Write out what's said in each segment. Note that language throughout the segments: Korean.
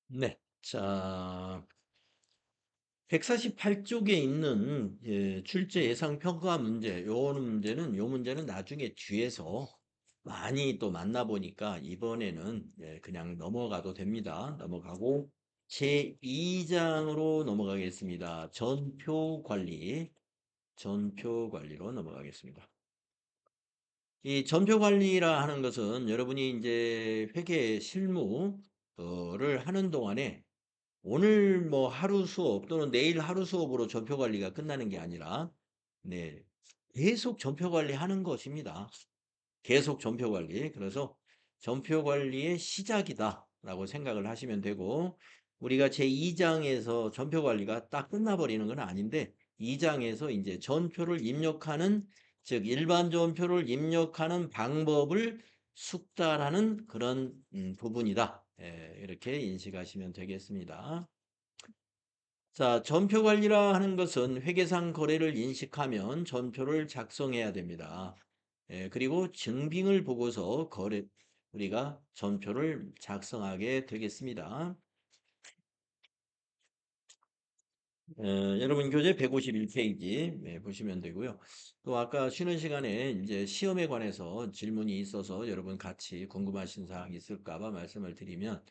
네. 자, 148쪽에 있는 출제 예상 평가 문제, 요 문제는 나중에 뒤에서 많이 또 만나보니까 이번에는 그냥 넘어가도 됩니다. 넘어가고 제2장으로 넘어가겠습니다. 전표 관리, 전표 관리로 넘어가겠습니다. 이 전표 관리라 하는 것은 여러분이 이제 회계 실무를 하는 동안에 오늘 뭐 하루 수업 또는 내일 하루 수업으로 전표 관리가 끝나는 게 아니라 네, 계속 전표 관리하는 것입니다. 계속 전표 관리. 그래서 전표 관리의 시작이다라고 생각을 하시면 되고 우리가 제2장에서 전표 관리가 딱 끝나버리는 건 아닌데 2장에서 이제 전표를 입력하는 즉 일반 전표를 입력하는 방법을 숙달하는 그런 부분이다. 이렇게 인식하시면 되겠습니다. 자, 전표 관리라 하는 것은 회계상 거래를 인식하면 전표를 작성해야 됩니다. 그리고 증빙을 보고서 우리가 전표를 작성하게 되겠습니다. 여러분 교재 151페이지 보시면 되고요. 또 아까 쉬는 시간에 이제 시험에 관해서 질문이 있어서 여러분 같이 궁금하신 사항 있을까 봐 말씀을 드리면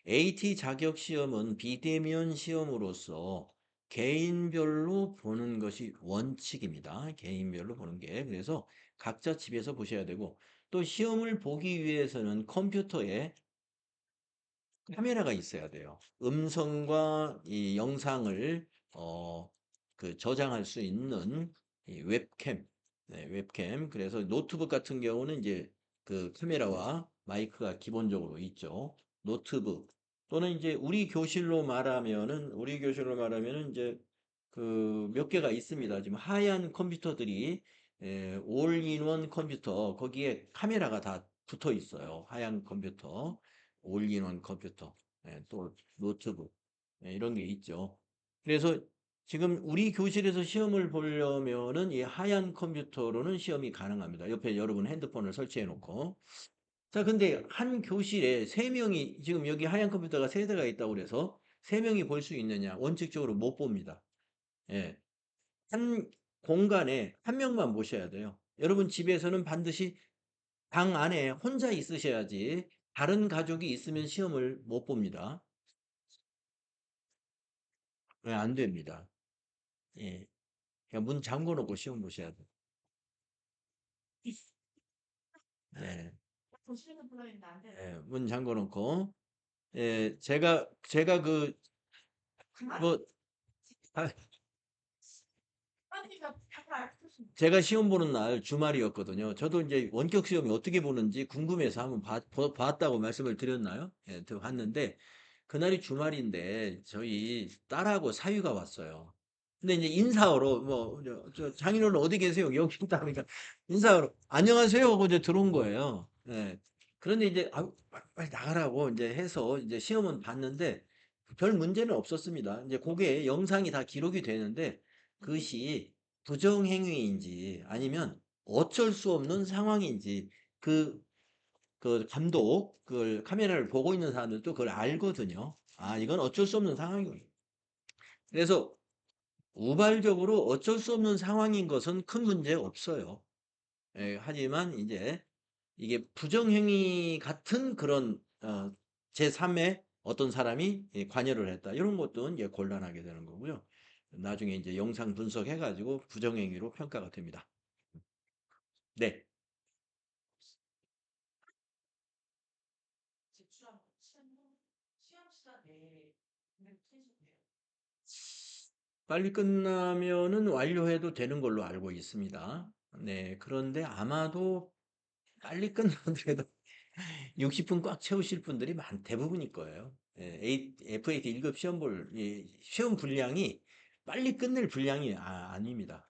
AT 자격 시험은 비대면 시험으로서 개인별로 보는 것이 원칙입니다. 개인별로 보는 게. 그래서 각자 집에서 보셔야 되고 또 시험을 보기 위해서는 컴퓨터에 카메라가 있어야 돼요. 음성과 이 영상을 어, 저장할 수 있는 이 웹캠, 네, 웹캠. 그래서 노트북 같은 경우는 이제 그 카메라와 마이크가 기본적으로 있죠. 노트북 또는 이제 우리 교실로 말하면은 이제 그 몇 개가 있습니다. 지금 하얀 컴퓨터들이 올인원 컴퓨터 거기에 카메라가 다 붙어 있어요. 하얀 컴퓨터. 올인원 컴퓨터, 또 노트북, 이런 게 있죠. 그래서 지금 우리 교실에서 시험을 보려면은 이 하얀 컴퓨터로는 시험이 가능합니다. 옆에 여러분 핸드폰을 설치해 놓고. 자, 근데 한 교실에 세명이 지금 여기 하얀 컴퓨터가 세 대가 있다고 그래서 세명이 볼 수 있느냐? 원칙적으로 못 봅니다. 예. 한 공간에 한 명만 보셔야 돼요. 여러분 집에서는 반드시 방 안에 혼자 있으셔야지 다른 가족이 있으면 시험을 못 봅니다. 네, 안 됩니다. 예. 그냥 문 잠궈 놓고 시험 보셔야 돼요. 예. 예, 문 잠궈 놓고. 예, 제가 뭐, 아, 제가 시험 보는 날 주말이었거든요. 저도 이제 원격 시험이 어떻게 보는지 궁금해서 한번 봤다고 말씀을 드렸나요? 예, 봤는데, 그날이 주말인데, 저희 딸하고 사위가 왔어요. 근데 이제 인사하러, 뭐, 장인어른 어디 계세요? 여기 있다. 그러니까, 인사하러, 안녕하세요. 하고 이제 들어온 거예요. 예. 그런데 이제, 빨리 나가라고 이제 해서 이제 시험은 봤는데, 별 문제는 없었습니다. 이제 그게 영상이 다 기록이 되는데, 그것이 부정행위인지 아니면 어쩔 수 없는 상황인지 그, 그 감독, 그 카메라를 보고 있는 사람들도 그걸 알거든요. 아, 이건 어쩔 수 없는 상황이군요. 그래서 우발적으로 어쩔 수 없는 상황인 것은 큰 문제 없어요. 하지만 이제 이게 부정행위 같은 그런 제3의 어떤 사람이 관여를 했다. 이런 것도 이제 곤란하게 되는 거고요. 나중에 이제 영상 분석해가지고 부정행위로 평가가 됩니다. 네. 빨리 끝나면은 완료해도 되는 걸로 알고 있습니다. 네. 그런데 아마도 빨리 끝나더라도 60분 꽉 채우실 분들이 대부분일 거예요. F8 1급 이 시험 분량이 빨리 끝낼 분량이 아닙니다.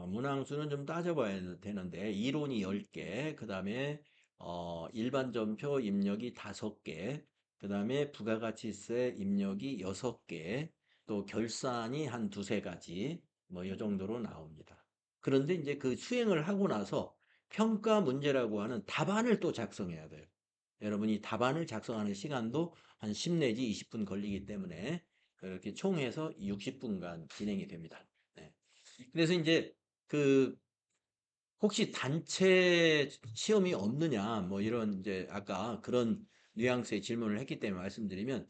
문항수는 좀 따져봐야 되는데, 이론이 10개, 그 다음에, 일반 전표 입력이 5개, 그 다음에 부가가치세 입력이 6개, 또 결산이 한 두세 가지, 뭐, 이 정도로 나옵니다. 그런데 이제 그 수행을 하고 나서 평가 문제라고 하는 답안을 또 작성해야 돼요. 여러분이 답안을 작성하는 시간도 한 10 내지 20분 걸리기 때문에 그렇게 총해서 60분간 진행이 됩니다. 네. 그래서 이제 그 혹시 단체 시험이 없느냐 뭐 이런 이제 아까 그런 뉘앙스의 질문을 했기 때문에 말씀드리면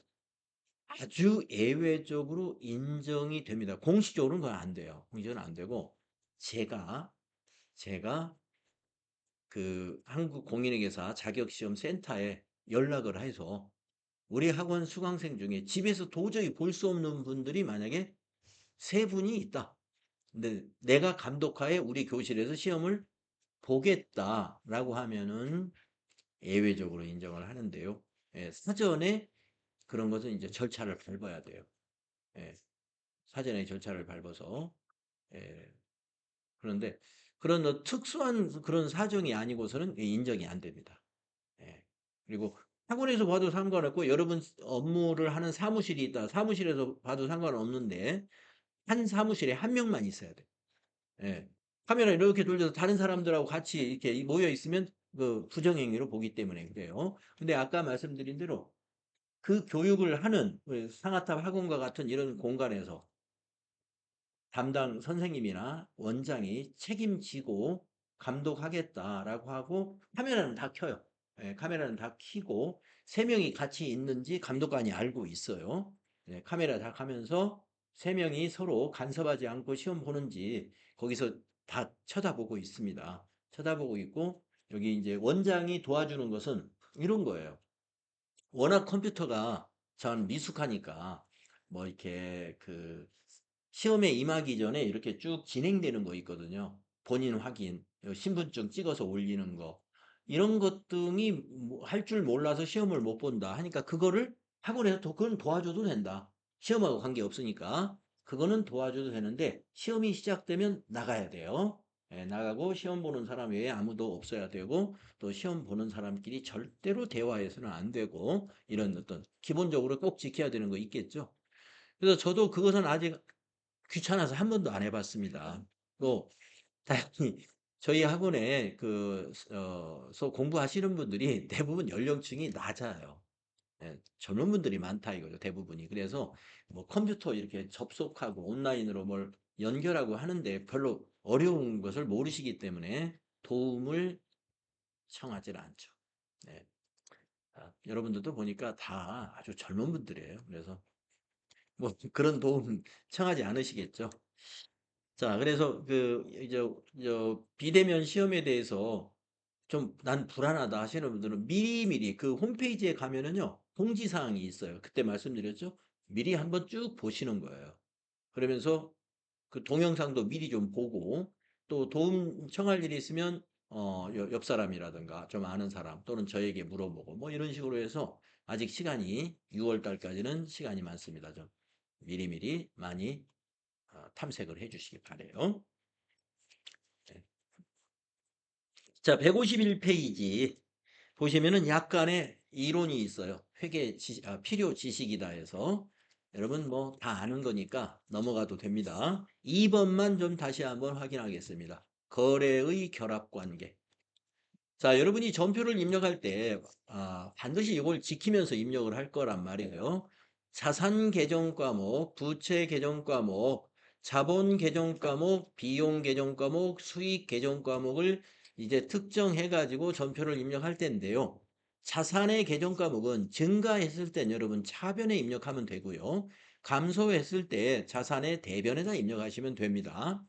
아주 예외적으로 인정이 됩니다. 공식적으로는 그건 안 돼요. 공식적으로는 안 되고 제가 그 한국공인회계사 자격시험센터에 연락을 해서 우리 학원 수강생 중에 집에서 도저히 볼 수 없는 분들이 만약에 세 분이 있다. 근데 내가 감독하에 우리 교실에서 시험을 보겠다라고 하면은 예외적으로 인정을 하는데요. 예, 사전에 그런 것은 이제 절차를 밟아야 돼요. 예, 사전에 절차를 밟아서 예, 그런데 그런 특수한 그런 사정이 아니고서는 인정이 안 됩니다. 예. 그리고 학원에서 봐도 상관없고 여러분 업무를 하는 사무실이 있다. 사무실에서 봐도 상관없는데 한 사무실에 한 명만 있어야 돼. 예. 카메라 이렇게 돌려서 다른 사람들하고 같이 이렇게 모여 있으면 그 부정행위로 보기 때문에 그래요. 근데 아까 말씀드린 대로 그 교육을 하는 상아탑 학원과 같은 이런 공간에서 담당 선생님이나 원장이 책임지고 감독하겠다라고 하고 카메라는 다 켜요. 예, 카메라는 다 켜고 세 명이 같이 있는지 감독관이 알고 있어요. 예, 카메라 다 가면서 세 명이 서로 간섭하지 않고 시험 보는지 거기서 다 쳐다보고 있습니다. 쳐다보고 있고 여기 이제 원장이 도와주는 것은 이런 거예요. 워낙 컴퓨터가 전 미숙하니까 뭐 이렇게 그 시험에 임하기 전에 이렇게 쭉 진행되는 거 있거든요. 본인 확인, 신분증 찍어서 올리는 거. 이런 것 등이 할 줄 몰라서 시험을 못 본다 하니까 그거를 학원에서 그건 도와줘도 된다. 시험하고 관계없으니까 그거는 도와줘도 되는데 시험이 시작되면 나가야 돼요. 예, 나가고 시험 보는 사람 외에 아무도 없어야 되고 또 시험 보는 사람끼리 절대로 대화해서는 안 되고 이런 어떤 기본적으로 꼭 지켜야 되는 거 있겠죠. 그래서 저도 그것은 아직 귀찮아서 한 번도 안 해봤습니다. 또 다행히 저희 학원에 서 공부하시는 분들이 대부분 연령층이 낮아요. 예, 젊은 분들이 많다 이거죠, 대부분이. 그래서 뭐 컴퓨터 이렇게 접속하고 온라인으로 뭘 연결하고 하는데 별로 어려운 것을 모르시기 때문에 도움을 청하질 않죠. 네. 여러분들도 보니까 다 아주 젊은 분들이에요. 그래서 뭐 그런 도움 청하지 않으시겠죠. 자, 그래서 이제 비대면 시험에 대해서 좀 난 불안하다 하시는 분들은 미리미리 그 홈페이지에 가면은요, 공지사항이 있어요. 그때 말씀드렸죠? 미리 한번 쭉 보시는 거예요. 그러면서 그 동영상도 미리 좀 보고 또 도움 청할 일이 있으면 옆 사람이라든가 좀 아는 사람 또는 저에게 물어보고 뭐 이런 식으로 해서 아직 시간이 6월 달까지는 시간이 많습니다. 좀 미리미리 많이 탐색을 해 주시기 바래요. 네. 자, 151페이지 보시면은 약간의 이론이 있어요. 필요 지식이다 해서 여러분 뭐 다 아는 거니까 넘어가도 됩니다. 2번만 좀 다시 한번 확인하겠습니다. 거래의 결합관계. 자, 여러분이 전표를 입력할 때 반드시 이걸 지키면서 입력을 할 거란 말이에요. 자산 계정 과목, 부채 계정 과목, 자본 계정 과목, 비용 계정 과목, 수익 계정 과목을 이제 특정해 가지고 전표를 입력할 텐데요. 자산의 계정 과목은 증가했을 땐 여러분 차변에 입력하면 되고요. 감소했을 때 자산의 대변에다 입력하시면 됩니다.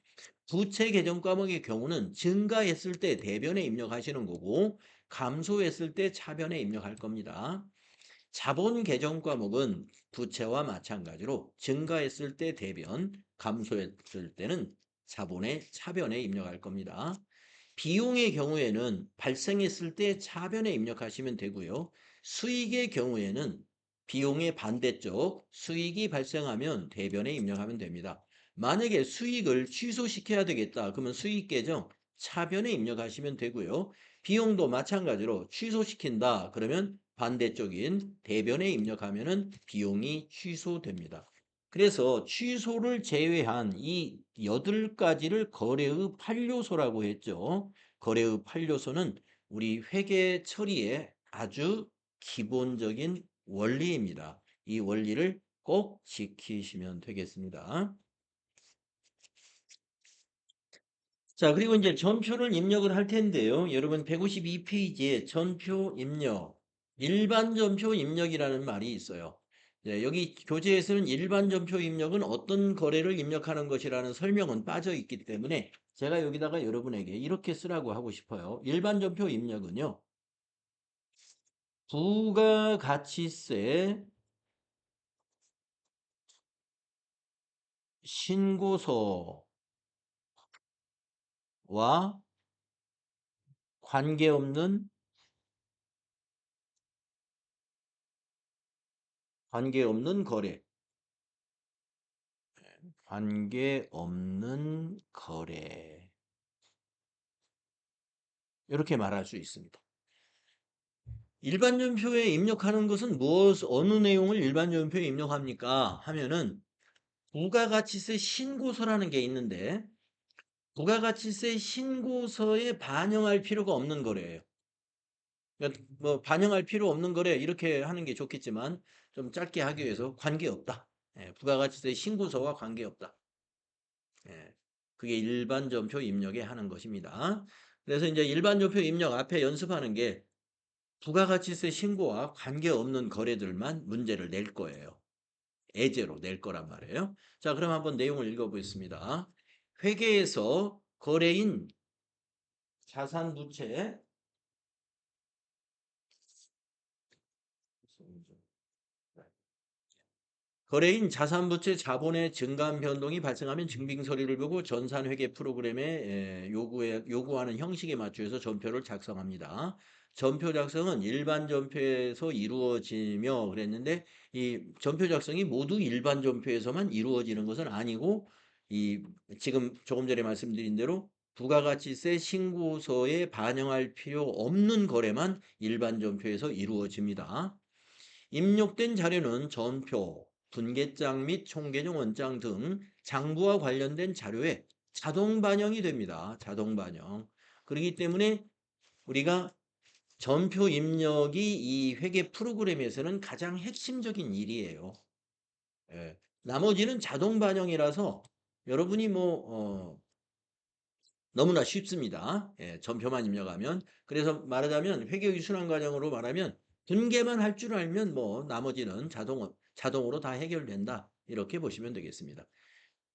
부채 계정 과목의 경우는 증가했을 때 대변에 입력하시는 거고 감소했을 때 차변에 입력할 겁니다. 자본 계정 과목은 부채와 마찬가지로 증가했을 때 대변, 감소했을 때는 자본의 차변에 입력할 겁니다. 비용의 경우에는 발생했을 때 차변에 입력하시면 되고요. 수익의 경우에는 비용의 반대쪽 수익이 발생하면 대변에 입력하면 됩니다. 만약에 수익을 취소시켜야 되겠다. 그러면 수익 계정 차변에 입력하시면 되고요. 비용도 마찬가지로 취소시킨다. 그러면 반대쪽인 대변에 입력하면은 비용이 취소됩니다. 그래서 취소를 제외한 이 8가지를 거래의 8요소라고 했죠. 거래의 8요소는 우리 회계 처리에 아주 기본적인 원리입니다. 이 원리를 꼭 지키시면 되겠습니다. 자, 그리고 이제 전표를 입력을 할 텐데요. 여러분 152페이지에 전표 입력, 일반 전표 입력이라는 말이 있어요. 네, 여기 교재에서는 일반 전표 입력은 어떤 거래를 입력하는 것이라는 설명은 빠져 있기 때문에 제가 여기다가 여러분에게 이렇게 쓰라고 하고 싶어요. 일반 전표 입력은요. 부가가치세 신고서와 관계없는 거래. 관계없는 거래. 이렇게 말할 수 있습니다. 일반 전표에 입력하는 것은 어느 내용을 일반 전표에 입력합니까? 하면은 부가가치세 신고서라는 게 있는데 부가가치세 신고서에 반영할 필요가 없는 거래예요. 그러니까 뭐 반영할 필요 없는 거래 이렇게 하는 게 좋겠지만 좀 짧게 하기 위해서 관계없다. 예, 부가가치세 신고서와 관계없다. 예, 그게 일반 전표 입력에 하는 것입니다. 그래서 이제 일반 전표 입력 앞에 연습하는 게 부가가치세 신고와 관계없는 거래들만 문제를 낼 거예요. 예제로 낼 거란 말이에요. 자, 그럼 한번 내용을 읽어보겠습니다. 회계에서 거래인 자산부채 거래인 자산부채 자본의 증감 변동이 발생하면 증빙서류를 보고 전산회계 프로그램에 요구하는 형식에 맞추어서 전표를 작성합니다. 전표 작성은 일반 전표에서 이루어지며 그랬는데 이 전표 작성이 모두 일반 전표에서만 이루어지는 것은 아니고 이 지금 조금 전에 말씀드린 대로 부가가치세 신고서에 반영할 필요 없는 거래만 일반 전표에서 이루어집니다. 입력된 자료는 전표, 분계장 및 총계정 원장 등 장부와 관련된 자료에 자동 반영이 됩니다. 자동 반영. 그렇기 때문에 우리가 전표 입력이 이 회계 프로그램에서는 가장 핵심적인 일이에요. 예. 나머지는 자동 반영이라서 여러분이 너무나 쉽습니다. 예, 전표만 입력하면. 그래서 말하자면 회계의 순환 과정으로 말하면 분계만 할 줄 알면 나머지는 자동으로 다 해결된다. 이렇게 보시면 되겠습니다.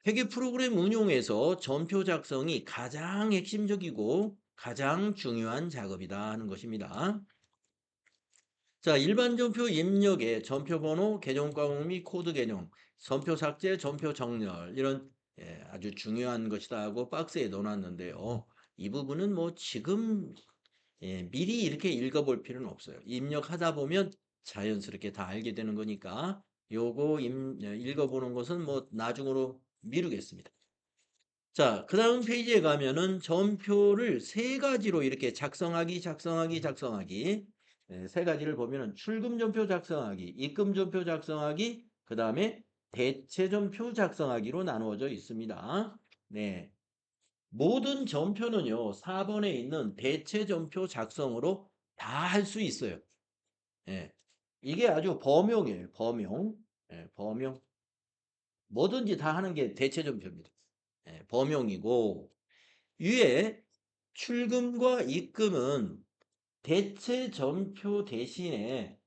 회계 프로그램 운용에서 전표 작성이 가장 핵심적이고 가장 중요한 작업이다 하는 것입니다. 자, 일반 전표 입력에 전표 번호, 계정 과목 및 코드 개념, 전표 삭제, 전표 정렬 이런 아주 중요한 것이다 하고 박스에 넣어놨는데요. 이 부분은 지금 미리 이렇게 읽어볼 필요는 없어요. 입력하다 보면 자연스럽게 다 알게 되는 거니까 요거 읽어보는 것은 나중으로 미루겠습니다. 자, 그 다음 페이지에 가면은 전표를 세 가지로 이렇게 작성하기, 세 가지를 보면은 출금전표 작성하기, 입금전표 작성하기, 그 다음에 대체전표 작성하기로 나누어져 있습니다. 네. 모든 전표는요, 4번에 있는 대체전표 작성으로 다 할 수 있어요. 예. 이게 아주 범용이에요, 범용. 예, 범용. 뭐든지 다 하는 게 대체전표입니다. 예, 범용이고, 위에 출금과 입금은 대체 전표 대신에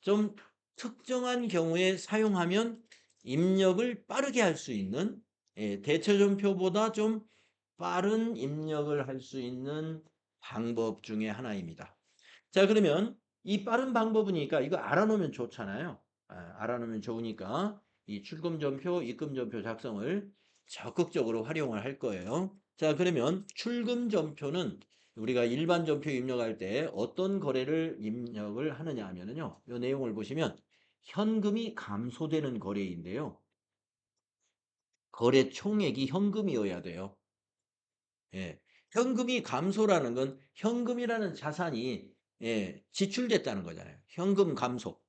좀 특정한 경우에 사용하면 입력을 빠르게 할 수 있는 대체 전표보다 좀 빠른 입력을 할 수 있는 방법 중에 하나입니다. 자, 그러면 이 빠른 방법이니까 이거 알아놓으면 좋잖아요. 알아놓으면 좋으니까 이 출금전표, 입금전표 작성을 적극적으로 활용을 할 거예요. 자, 그러면 출금전표는 우리가 일반 전표 입력할 때 어떤 거래를 입력을 하느냐 하면요. 이 내용을 보시면 현금이 감소되는 거래인데요. 거래 총액이 현금이어야 돼요. 예. 현금이 감소라는 건 현금이라는 자산이 지출됐다는 거잖아요. 현금 감소.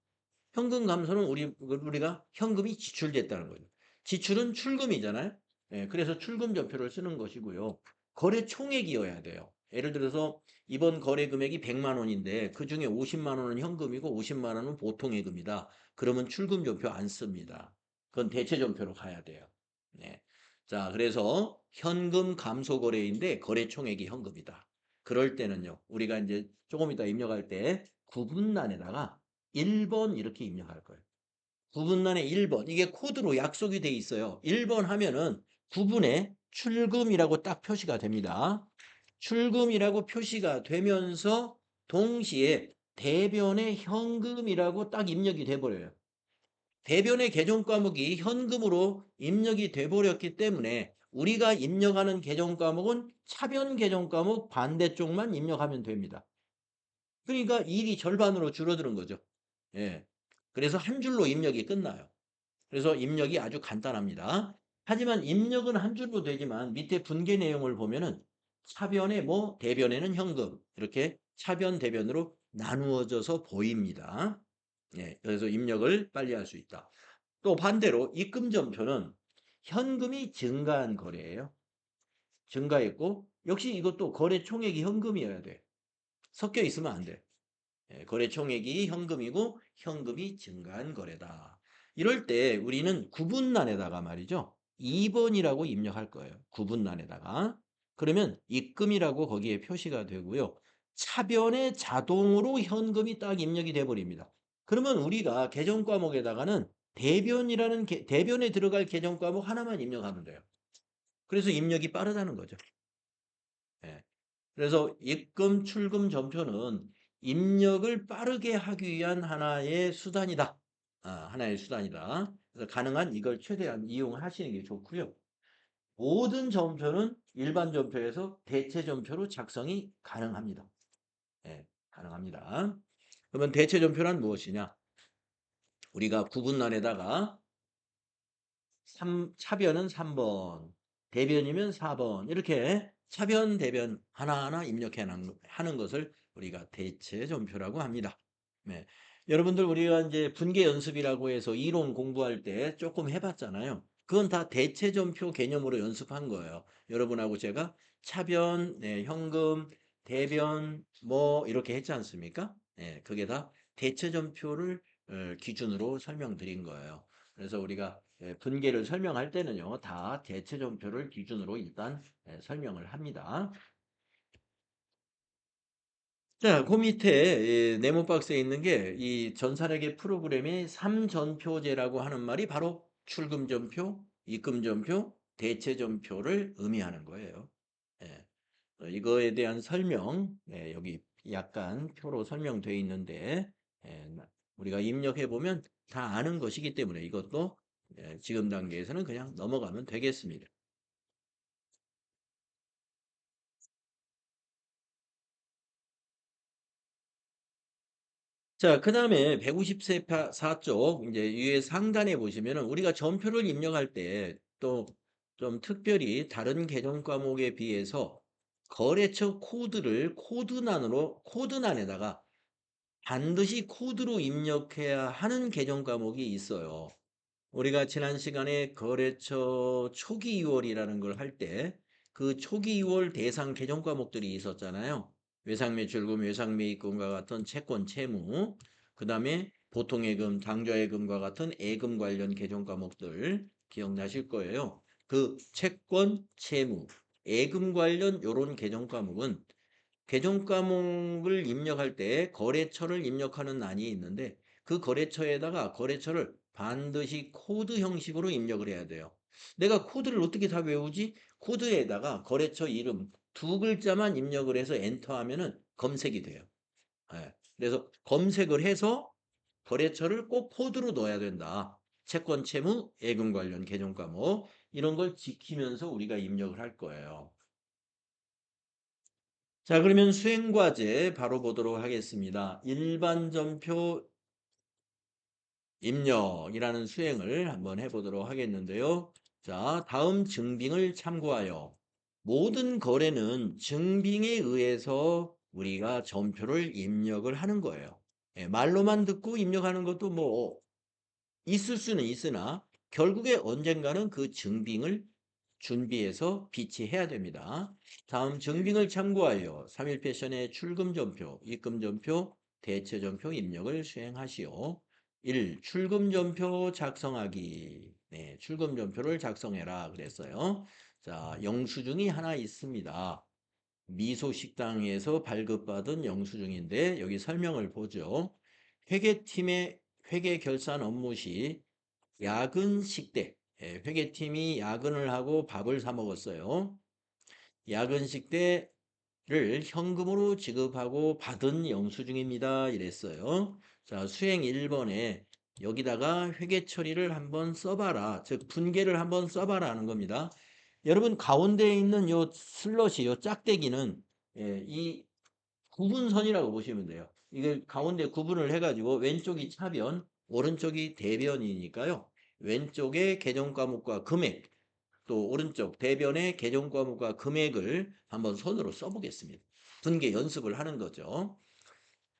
현금 감소는 우리가 현금이 지출됐다는 거죠. 지출은 출금이잖아요. 예, 그래서 출금 전표를 쓰는 것이고요. 거래 총액이어야 돼요. 예를 들어서 이번 거래 금액이 100만 원인데 그중에 50만 원은 현금이고 50만 원은 보통예금이다. 그러면 출금전표 안 씁니다. 그건 대체전표로 가야 돼요. 네. 자, 그래서 현금 감소 거래인데 거래 총액이 현금이다. 그럴 때는요. 우리가 이제 조금 이따 입력할 때 구분란에다가 1번 이렇게 입력할 거예요. 구분란에 1번. 이게 코드로 약속이 돼 있어요. 1번 하면은 구분에 출금이라고 딱 표시가 됩니다. 출금이라고 표시가 되면서 동시에 대변에 현금이라고 딱 입력이 돼 버려요. 대변의 계정 과목이 현금으로 입력이 돼 버렸기 때문에 우리가 입력하는 계정 과목은 차변 계정 과목 반대쪽만 입력하면 됩니다. 그러니까 일이 절반으로 줄어드는 거죠. 예. 그래서 한 줄로 입력이 끝나요. 그래서 입력이 아주 간단합니다. 하지만 입력은 한 줄로 되지만 밑에 분계 내용을 보면은 차변에 뭐 대변에는 현금 이렇게 차변 대변으로 나누어져서 보입니다. 예, 그래서 입력을 빨리 할 수 있다. 또 반대로 입금전표는 현금이 증가한 거래예요. 증가했고 역시 이것도 거래 총액이 현금이어야 돼. 섞여 있으면 안 돼. 예, 거래 총액이 현금이고 현금이 증가한 거래다. 이럴 때 우리는 구분란에다가 말이죠. 2번이라고 입력할 거예요. 구분란에다가. 그러면 입금이라고 거기에 표시가 되고요. 차변에 자동으로 현금이 딱 입력이 돼 버립니다. 그러면 우리가 계정 과목에다가는 대변이라는 대변에 들어갈 계정 과목 하나만 입력하면 돼요. 그래서 입력이 빠르다는 거죠. 예. 그래서 입금, 출금 전표는 입력을 빠르게 하기 위한 하나의 수단이다. 하나의 수단이다. 그래서 가능한 이걸 최대한 이용하시는 게 좋고요. 모든 전표는 일반 전표에서 대체 전표로 작성이 가능합니다. 예, 가능합니다. 그러면 대체 전표란 무엇이냐? 우리가 구분란에다가 차변은 3번, 대변이면 4번 이렇게 차변, 대변 하나하나 입력해 하는 것을 우리가 대체 전표라고 합니다. 네. 여러분들 우리가 이제 분계 연습이라고 해서 이론 공부할 때 조금 해봤잖아요. 그건 다 대체 전표 개념으로 연습한 거예요. 여러분하고 제가 차변, 네, 현금, 대변 뭐 이렇게 했지 않습니까? 네, 그게 다 대체 전표를 기준으로 설명드린 거예요. 그래서 우리가 분계를 설명할 때는요, 다 대체점표를 기준으로 일단 설명을 합니다. 자, 그 밑에 네모 박스에 있는 게 이 전산회계 프로그램의 3전표제라고 하는 말이 바로 출금전표, 입금전표, 대체전표를 의미하는 거예요. 예. 이거에 대한 설명, 여기 약간 표로 설명되어 있는데 우리가 입력해 보면 다 아는 것이기 때문에 이것도 지금 단계에서는 그냥 넘어가면 되겠습니다. 자, 그 다음에 154쪽 이제 위에 상단에 보시면은 우리가 전표를 입력할 때 또 좀 특별히 다른 계정 과목에 비해서 거래처 코드를 코드란에다가 반드시 코드로 입력해야 하는 계정 과목이 있어요. 우리가 지난 시간에 거래처 초기 2월이라는 걸 할 때 그 초기 2월 대상 계정 과목들이 있었잖아요. 외상매출금, 외상매입금과 같은 채권, 채무, 그 다음에 보통예금, 당좌예금과 같은 예금 관련 계정 과목들 기억나실 거예요. 그 채권, 채무, 예금 관련 요런 계정 과목은 계정 과목을 입력할 때 거래처를 입력하는 난이 있는데 그 거래처에다가 거래처를 반드시 코드 형식으로 입력을 해야 돼요. 내가 코드를 어떻게 다 외우지? 코드에다가 거래처 이름 두 글자만 입력을 해서 엔터하면은 검색이 돼요. 예. 그래서 검색을 해서 거래처를 꼭 코드로 넣어야 된다. 채권, 채무, 예금 관련 계정 과목 이런 걸 지키면서 우리가 입력을 할 거예요. 자, 그러면 수행과제 바로 보도록 하겠습니다. 일반전표 입력이라는 수행을 한번 해보도록 하겠는데요. 자, 다음 증빙을 참고하여 모든 거래는 증빙에 의해서 우리가 전표를 입력을 하는 거예요. 예, 말로만 듣고 입력하는 것도 뭐 있을 수는 있으나 결국에 언젠가는 그 증빙을 준비해서 비치해야 됩니다. 다음 증빙을 참고하여 3일 패션의 출금 전표, 입금 전표, 대체 전표 입력을 수행하시오. 1. 출금 전표 작성하기. 네, 출금 전표를 작성해라 그랬어요. 자, 영수증이 하나 있습니다. 미소식당에서 발급받은 영수증인데 여기 설명을 보죠. 회계팀의 회계 결산 업무 시 야근 식대, 회계팀이 야근을 하고 밥을 사 먹었어요. 야근 식대를 현금으로 지급하고 받은 영수증입니다. 이랬어요. 자, 수행 1번에 여기다가 회계 처리를 한번 써봐라. 즉, 분계를 한번 써봐라 하는 겁니다. 여러분, 가운데에 있는 요 슬롯이, 요 짝대기는 이 구분선이라고 보시면 돼요. 이걸 가운데 구분을 해가지고 왼쪽이 차변, 오른쪽이 대변이니까요. 왼쪽에 계정 과목과 금액, 또 오른쪽 대변의 계정 과목과 금액을 한번 손으로 써보겠습니다. 분계 연습을 하는 거죠.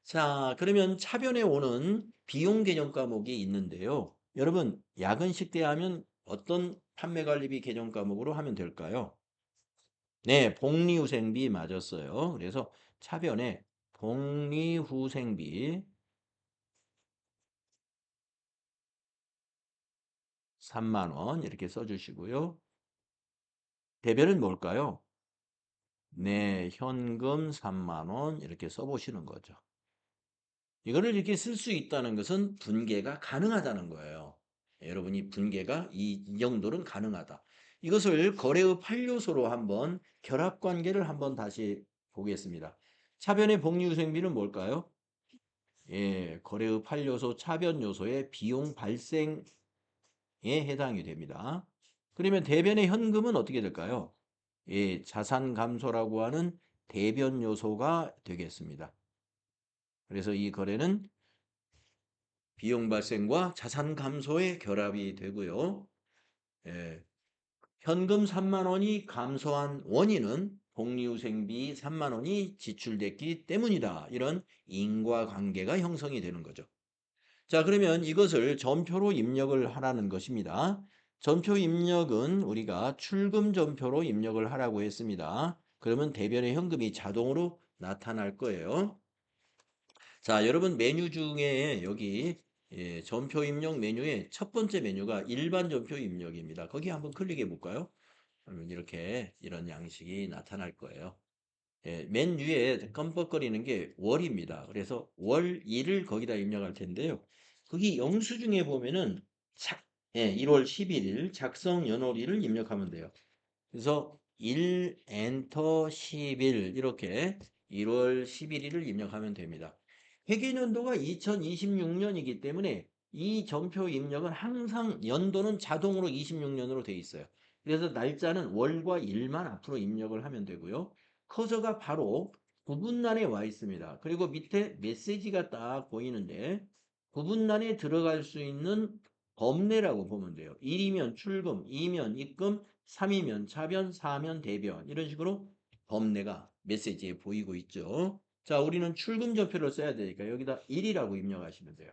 자, 그러면 차변에 오는 비용 계정 과목이 있는데요. 여러분, 야근식 때 하면 어떤 판매관리비 계정 과목으로 하면 될까요? 네, 복리후생비 맞았어요. 그래서 차변에 복리후생비 3만 원 이렇게 써주시고요. 대변은 뭘까요? 네, 현금 3만 원 이렇게 써보시는 거죠. 이거를 이렇게 쓸 수 있다는 것은 분계가 가능하다는 거예요. 여러분이 분계가 이 정도는 가능하다. 이것을 거래의 8요소로 한번 결합관계를 한번 다시 보겠습니다. 차변의 복리후생비는 뭘까요? 예, 거래의 8요소 차변 요소의 비용 발생에 해당이 됩니다. 그러면 대변의 현금은 어떻게 될까요? 예, 자산 감소라고 하는 대변 요소가 되겠습니다. 그래서 이 거래는 비용 발생과 자산 감소의 결합이 되고요. 예, 현금 3만 원이 감소한 원인은 복리후생비 3만 원이 지출됐기 때문이다. 이런 인과관계가 형성이 되는 거죠. 자, 그러면 이것을 전표로 입력을 하라는 것입니다. 전표 입력은 우리가 출금 전표로 입력을 하라고 했습니다. 그러면 대변의 현금이 자동으로 나타날 거예요. 자, 여러분 메뉴 중에 여기 전표 입력 메뉴의 첫 번째 메뉴가 일반 전표 입력입니다. 거기 한번 클릭해 볼까요? 그러면 이렇게 이런 양식이 나타날 거예요. 맨 위에 껌뻑거리는 게 월입니다. 그래서 월 1을 거기다 입력할 텐데요. 거기 영수증에 보면은 1월 11일 작성 연월일을 입력하면 돼요. 그래서 1 엔터 10일 이렇게 1월 11일을 입력하면 됩니다. 회계연도가 2026년이기 때문에 이 전표 입력은 항상 연도는 자동으로 26년으로 되어 있어요. 그래서 날짜는 월과 일만 앞으로 입력을 하면 되고요. 커서가 바로 구분란에 와 있습니다. 그리고 밑에 메시지가 딱 보이는데 구분란에 들어갈 수 있는 범례라고 보면 돼요. 1이면 출금, 2면 입금, 3이면 차변, 4면 대변 이런 식으로 범례가 메시지에 보이고 있죠. 자, 우리는 출금 전표를 써야 되니까 여기다 1이라고 입력하시면 돼요.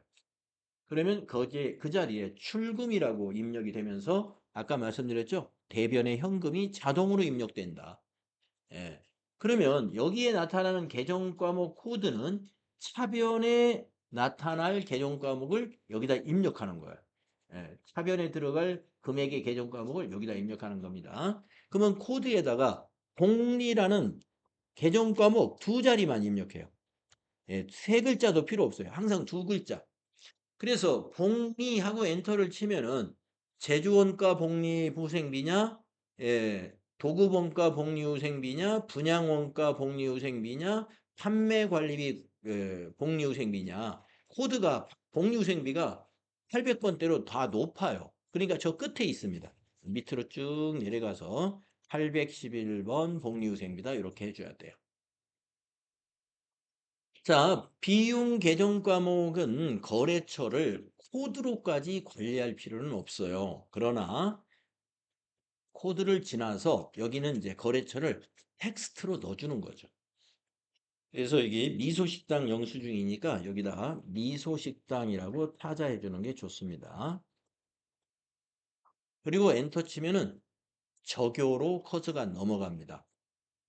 그러면 거기에 그 자리에 출금이라고 입력이 되면서 아까 말씀드렸죠? 대변의 현금이 자동으로 입력된다. 예. 그러면 여기에 나타나는 계정 과목 코드는 차변에 나타날 계정 과목을 여기다 입력하는 거예요. 예. 차변에 들어갈 금액의 계정 과목을 여기다 입력하는 겁니다. 그러면 코드에다가 복리라는 계정 과목 두 자리만 입력해요. 예, 세 글자도 필요 없어요. 항상 두 글자. 그래서 복리하고 엔터를 치면은 제주원가 복리후생비냐, 도급원가 복리후생비냐, 분양원가 복리후생비냐, 판매관리비 복리후생비냐, 코드가 복리후생비가 800번대로 다 높아요. 그러니까 저 끝에 있습니다. 밑으로 쭉 내려가서 811번 복리후생비다 이렇게 해줘야 돼요. 자, 비용 계정 과목은 거래처를 코드로까지 관리할 필요는 없어요. 그러나 코드를 지나서 여기는 이제 거래처를 텍스트로 넣어주는 거죠. 그래서 이게 미소식당 영수증이니까 여기다가 미소식당이라고 타자해 주는 게 좋습니다. 그리고 엔터 치면은 적요로 커서가 넘어갑니다.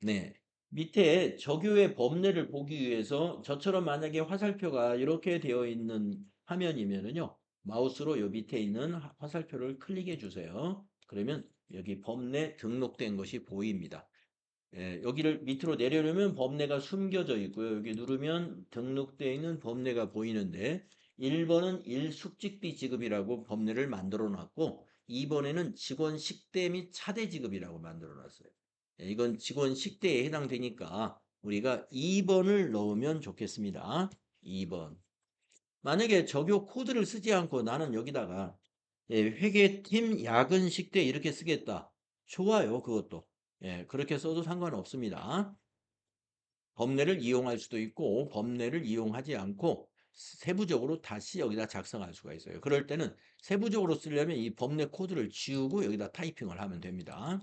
네. 밑에 적요의 범례를 보기 위해서 저처럼 만약에 화살표가 이렇게 되어 있는 화면이면은요. 마우스로 요 밑에 있는 화살표를 클릭해 주세요. 그러면 여기 범례 등록된 것이 보입니다. 예, 여기를 밑으로 내려놓으면 범례가 숨겨져 있고요. 여기 누르면 등록되어 있는 범례가 보이는데 1번은 일숙직비 지급이라고 범례를 만들어 놨고 2번에는 직원 식대 및 차대 지급이라고 만들어 놨어요. 예, 이건 직원 식대에 해당되니까 우리가 2번을 넣으면 좋겠습니다. 2번. 만약에 적요 코드를 쓰지 않고 나는 여기다가 예, 회계팀 야근 식대 이렇게 쓰겠다. 좋아요. 그것도. 예, 그렇게 써도 상관없습니다. 범례를 이용할 수도 있고 범례를 이용하지 않고 세부적으로 다시 여기다 작성할 수가 있어요. 그럴 때는 세부적으로 쓰려면 이 범례 코드를 지우고 여기다 타이핑을 하면 됩니다.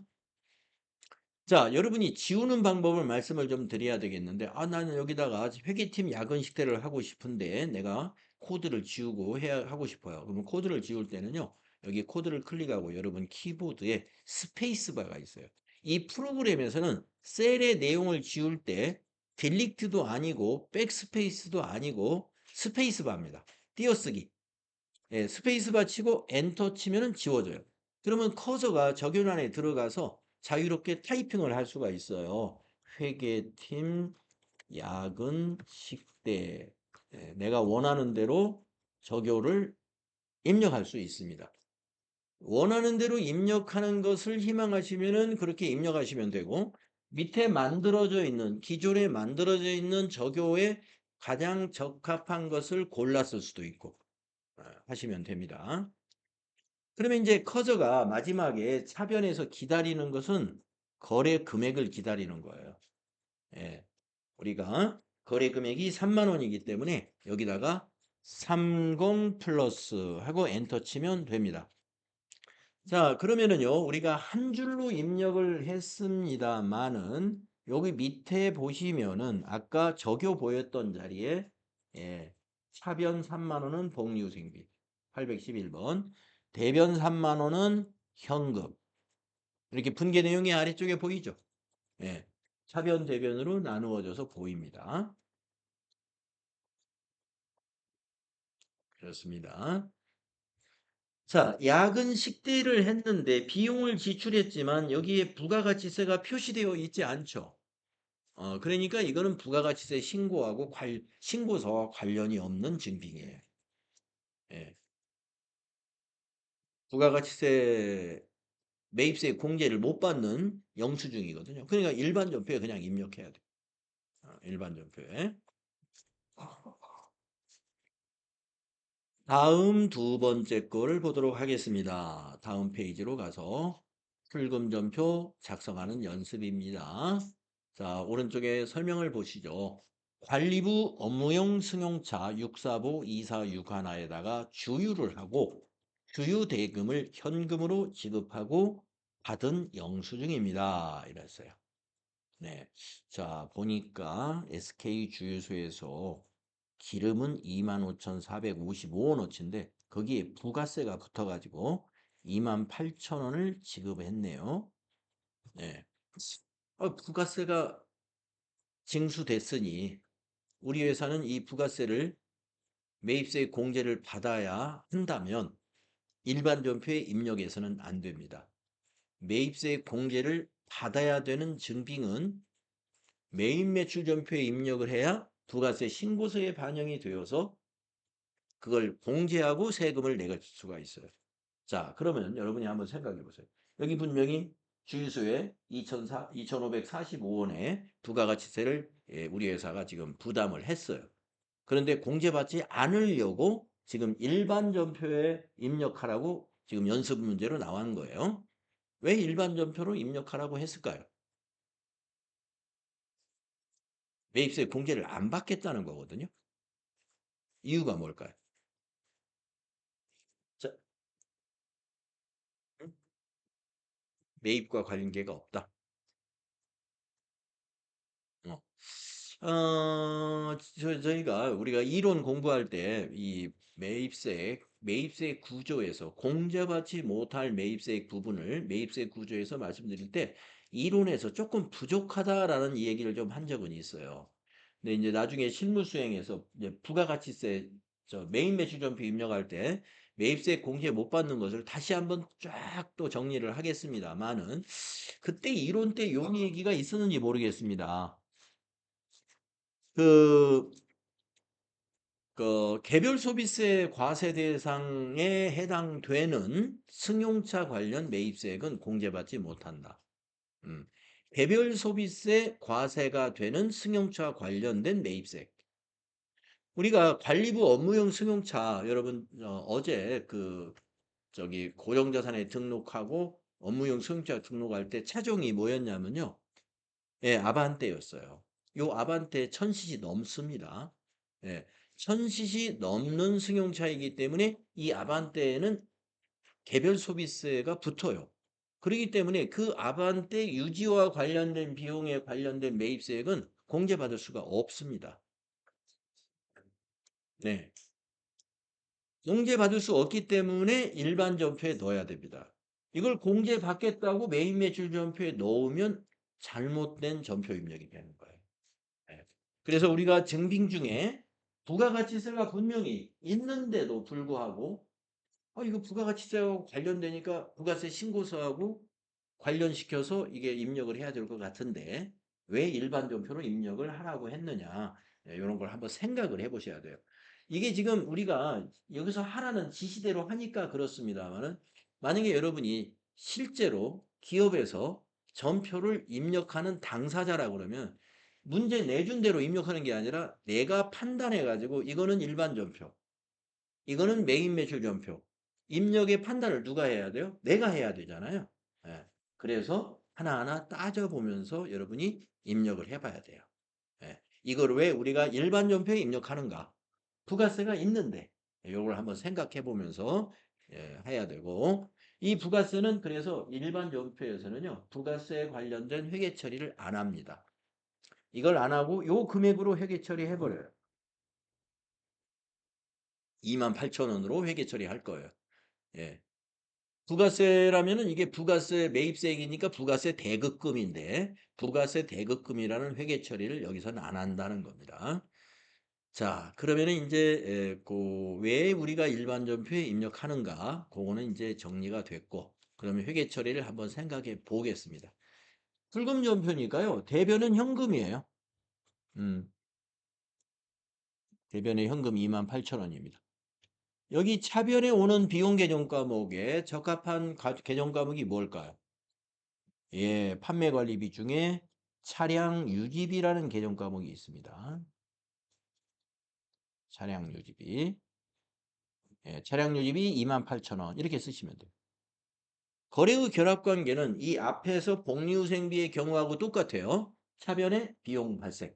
자, 여러분이 지우는 방법을 말씀을 좀 드려야 되겠는데, 나는 여기다가 회계팀 야근 식대를 하고 싶은데, 내가 코드를 지우고 하고 싶어요. 그러면 코드를 지울 때는요, 여기 코드를 클릭하고 여러분 키보드에 스페이스바가 있어요. 이 프로그램에서는 셀의 내용을 지울 때, 딜리트도 아니고, 백스페이스도 아니고, 스페이스바입니다. 띄어쓰기. 예, 스페이스바 치고 엔터 치면은 지워져요. 그러면 커서가 적용란에 들어가서 자유롭게 타이핑을 할 수가 있어요. 회계팀, 야근, 식대. 예, 내가 원하는 대로 적용을 입력할 수 있습니다. 원하는 대로 입력하는 것을 희망하시면은 그렇게 입력하시면 되고 밑에 만들어져 있는 기존에 만들어져 있는 적용에 가장 적합한 것을 골라 쓸 수도 있고 하시면 됩니다. 그러면 이제 커저가 마지막에 차변에서 기다리는 것은 거래 금액을 기다리는 거예요. 예. 우리가 거래 금액이 3만 원이기 때문에 여기다가 30 플러스 하고 엔터 치면 됩니다. 자, 그러면은요, 우리가 한 줄로 입력을 했습니다만은 여기 밑에 보시면은 아까 적요 보였던 자리에 예, 차변 3만 원은 복리후생비 811번, 대변 3만 원은 현금. 이렇게 분계 내용이 아래쪽에 보이죠? 예. 차변 대변으로 나누어져서 보입니다. 그렇습니다. 자, 야근 식대를 했는데 비용을 지출했지만 여기에 부가가치세가 표시되어 있지 않죠. 그러니까 이거는 부가가치세 신고하고 신고서와 관련이 없는 증빙이에요. 예. 부가가치세 매입세 공제를 못 받는 영수증이거든요. 그러니까 일반 전표에 그냥 입력해야 돼. 일반 전표에. 다음 두 번째 거를 보도록 하겠습니다. 다음 페이지로 가서 출금전표 작성하는 연습입니다. 자, 오른쪽에 설명을 보시죠. 관리부 업무용 승용차 645 2461에다가 주유를 하고 주유 대금을 현금으로 지급하고 받은 영수증입니다. 이랬어요. 네. 자, 보니까 SK 주유소에서 기름은 25,455원어치인데 거기에 부가세가 붙어가지고 28,000원을 지급했네요. 네. 부가세가 징수됐으니 우리 회사는 이 부가세를 매입세 공제를 받아야 한다면 일반 전표에 입력해서는 안 됩니다. 매입세 공제를 받아야 되는 증빙은 매입 매출 전표에 입력을 해야 부가세 신고서에 반영이 되어서 그걸 공제하고 세금을 내갈 수가 있어요. 자, 그러면 여러분이 한번 생각해 보세요. 여기 분명히 주유소에 2,545원의 부가가치세를 우리 회사가 지금 부담을 했어요. 그런데 공제받지 않으려고 지금 일반 전표에 입력하라고 지금 연습 문제로 나온 거예요. 왜 일반 전표로 입력하라고 했을까요? 매입세 공제를 안 받겠다는 거거든요. 이유가 뭘까요? 자, 매입과 관계가 없다. 어. 저희가 우리가 이론 공부할 때 이 매입세 구조에서 공제받지 못할 매입세 부분을 매입세 구조에서 말씀드릴 때 이론에서 조금 부족하다라는 이 얘기를 좀 한 적은 있어요. 근데 이제 나중에 실무 수행에서 이제 부가가치세 메인 매출점표 입력할 때 매입세 공제 못 받는 것을 다시 한번 쫙 또 정리를 하겠습니다만은 그때 이론 때 요 얘기가 있었는지 모르겠습니다. 그, 개별 소비세 과세 대상에 해당되는 승용차 관련 매입세액은 공제받지 못한다. 음. 개별 소비세 과세가 되는 승용차 관련된 매입세액. 우리가 관리부 업무용 승용차 여러분 어제 저기 고정자산에 등록하고 업무용 승용차 등록할 때 차종이 뭐였냐면요. 예, 아반떼였어요. 요 아반떼 1000cc 넘습니다. 예, 1000cc 넘는 승용차이기 때문에 이 아반떼에는 개별 소비세가 붙어요. 그렇기 때문에 그 아반떼 유지와 관련된 비용에 관련된 매입세액은 공제받을 수가 없습니다. 네. 공제받을 수 없기 때문에 일반 전표에 넣어야 됩니다. 이걸 공제받겠다고 메인 매출 전표에 넣으면 잘못된 전표 입력이 되는 거예요. 예. 그래서 우리가 증빙 중에 부가가치세가 분명히 있는데도 불구하고 이거 부가가치세하고 관련되니까 부가세 신고서하고 관련시켜서 이게 입력을 해야 될 것 같은데 왜 일반 전표로 입력을 하라고 했느냐 이런 걸 한번 생각을 해보셔야 돼요. 이게 지금 우리가 여기서 하라는 지시대로 하니까 그렇습니다만은 만약에 여러분이 실제로 기업에서 전표를 입력하는 당사자라 그러면 문제 내준 대로 입력하는 게 아니라 내가 판단해 가지고 이거는 일반 전표 이거는 메인 매출 전표. 입력의 판단을 누가 해야 돼요? 내가 해야 되잖아요. 예. 그래서 하나하나 따져보면서 여러분이 입력을 해봐야 돼요. 예. 이걸 왜 우리가 일반 전표에 입력하는가? 부가세가 있는데 이걸 한번 생각해 보면서 해야 되고 이 부가세는 그래서 일반 전표에서는요. 부가세 관련된 회계 처리를 안 합니다. 이걸 안 하고 요 금액으로 회계 처리해 버려요. 28,000원으로 회계 처리할 거예요. 예. 부가세라면은 이게 부가세 매입세액이니까 부가세 대급금인데 부가세 대급금이라는 회계 처리를 여기서는 안 한다는 겁니다. 자, 그러면은 이제 왜 우리가 일반 전표에 입력하는가? 그거는 이제 정리가 됐고 그러면 회계 처리를 한번 생각해 보겠습니다. 불금 전표니까요. 대변은 현금이에요. 음, 대변의 현금 28,000원입니다. 여기 차변에 오는 비용 계정 과목에 적합한 계정 과목이 뭘까요? 예, 판매 관리비 중에 차량 유지비라는 계정 과목이 있습니다. 차량 유지비. 예, 차량 유지비 28,000원. 이렇게 쓰시면 돼요. 거래의 결합 관계는 이 앞에서 복리후생비의 경우하고 똑같아요. 차변의 비용 발생,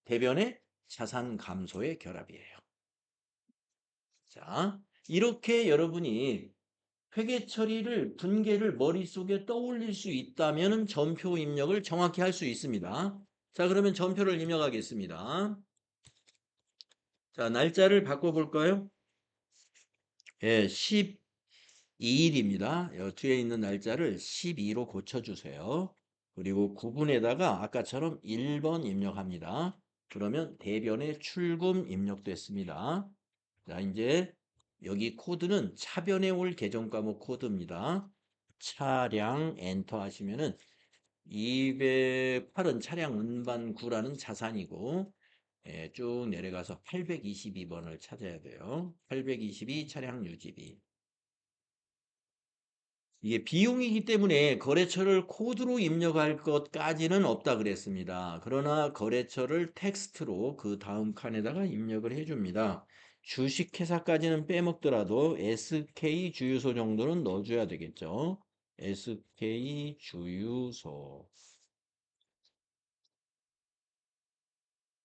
대변의 자산 감소의 결합이에요. 자, 이렇게 여러분이 회계 처리를 분계를 머릿속에 떠올릴 수 있다면 전표 입력을 정확히 할 수 있습니다. 자, 그러면 전표를 입력하겠습니다. 자, 날짜를 바꿔볼까요? 예, 12일입니다. 뒤에 있는 날짜를 12로 고쳐주세요. 그리고 구분에다가 아까처럼 1번 입력합니다. 그러면 대변에 출금 입력됐습니다. 자, 이제 여기 코드는 차변에 올 계정 과목 코드입니다. 차량 엔터 하시면은 208은 차량 운반 구라는 자산이고 예, 쭉 내려가서 822번을 찾아야 돼요. 822 차량 유지비. 이게 비용이기 때문에 거래처를 코드로 입력할 것까지는 없다 그랬습니다. 그러나 거래처를 텍스트로 그 다음 칸에다가 입력을 해줍니다. 주식회사까지는 빼먹더라도 SK 주유소 정도는 넣어줘야 되겠죠. SK 주유소.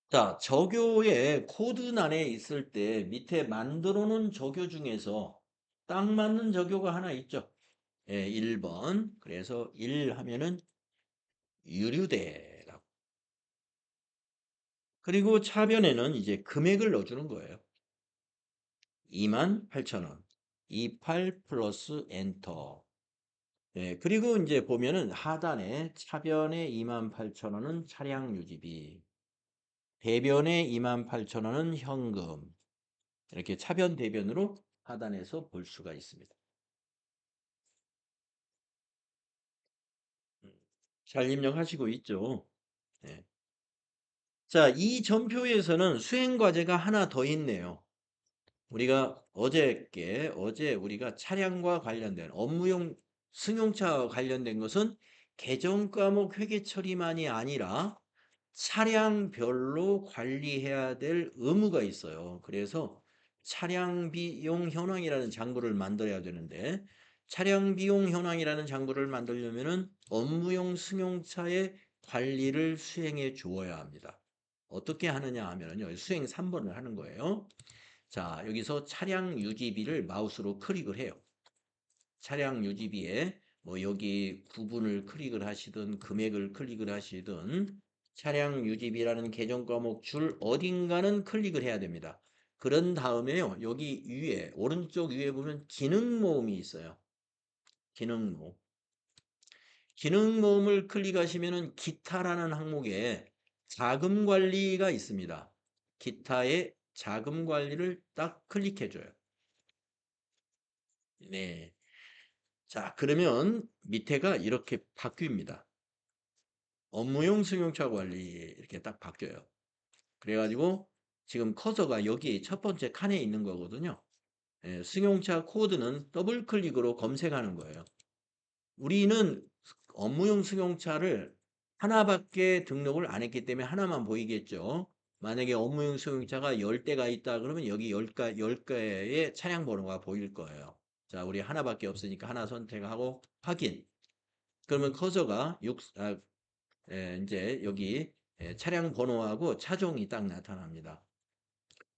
자, 저교의 코드란에 있을 때 밑에 만들어 놓은 저교 중에서 딱 맞는 저교가 하나 있죠. 예, 1번. 그래서 1 하면은 유류대라고. 그리고 차변에는 이제 금액을 넣어주는 거예요. 28,000원. 28 플러스 엔터. 예, 그리고 이제 보면은 하단에 차변에 28,000원은 차량 유지비, 대변에 28,000원은 현금. 이렇게 차변 대변으로 하단에서 볼 수가 있습니다. 음, 잘 입력하시고 있죠? 예. 자, 이 전표에서는 수행 과제가 하나 더 있네요. 우리가 어제 우리가 차량과 관련된 업무용 승용차와 관련된 것은 개정 과목 회계 처리만이 아니라 차량별로 관리해야 될 의무가 있어요. 그래서 차량 비용 현황이라는 장부를 만들어야 되는데 차량 비용 현황이라는 장부를 만들려면은 업무용 승용차의 관리를 수행해 주어야 합니다. 어떻게 하느냐 하면요. 수행 3번을 하는 거예요. 자, 여기서 차량 유지비를 마우스로 클릭을 해요. 차량 유지비에 뭐 여기 구분을 클릭을 하시든 금액을 클릭을 하시든 차량 유지비라는 계정 과목 줄 어딘가는 클릭을 해야 됩니다. 그런 다음에요. 여기 위에 오른쪽 위에 보면 기능 모음이 있어요. 기능 모음. 기능 모음을 클릭하시면은 기타라는 항목에 자금 관리가 있습니다. 기타의 자금 관리를 딱 클릭해 줘요. 네. 자, 그러면 밑에가 이렇게 바뀝니다. 업무용 승용차 관리 이렇게 딱 바뀌어요. 그래가지고 지금 커서가 여기 첫 번째 칸에 있는 거거든요. 예, 승용차 코드는 더블 클릭으로 검색하는 거예요. 우리는 업무용 승용차를 하나밖에 등록을 안 했기 때문에 하나만 보이겠죠. 만약에 업무용 승용차가 10대가 있다 그러면 여기 10개의 차량 번호가 보일 거예요. 자, 우리 하나밖에 없으니까 하나 선택하고 확인. 그러면 커서가 이제 여기 차량 번호하고 차종이 딱 나타납니다.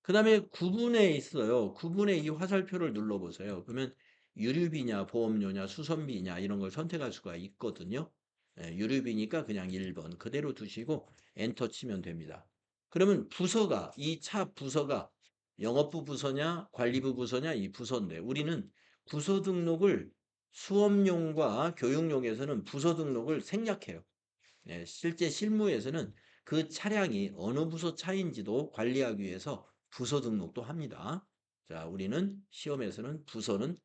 그 다음에 구분에 있어요. 구분에 이 화살표를 눌러보세요. 그러면 유류비냐, 보험료냐, 수선비냐 이런 걸 선택할 수가 있거든요. 유류비니까 그냥 1번 그대로 두시고 엔터 치면 됩니다. 그러면 부서가 이 차 부서가 영업부 부서냐, 관리부 부서냐 이 부서인데 우리는 부서 등록을 수업용과 교육용에서는 부서 등록을 생략해요. 실제 실무에서는 그 차량이 어느 부서 차인지도 관리하기 위해서 부서 등록도 합니다. 자, 우리는 시험에서는 부서는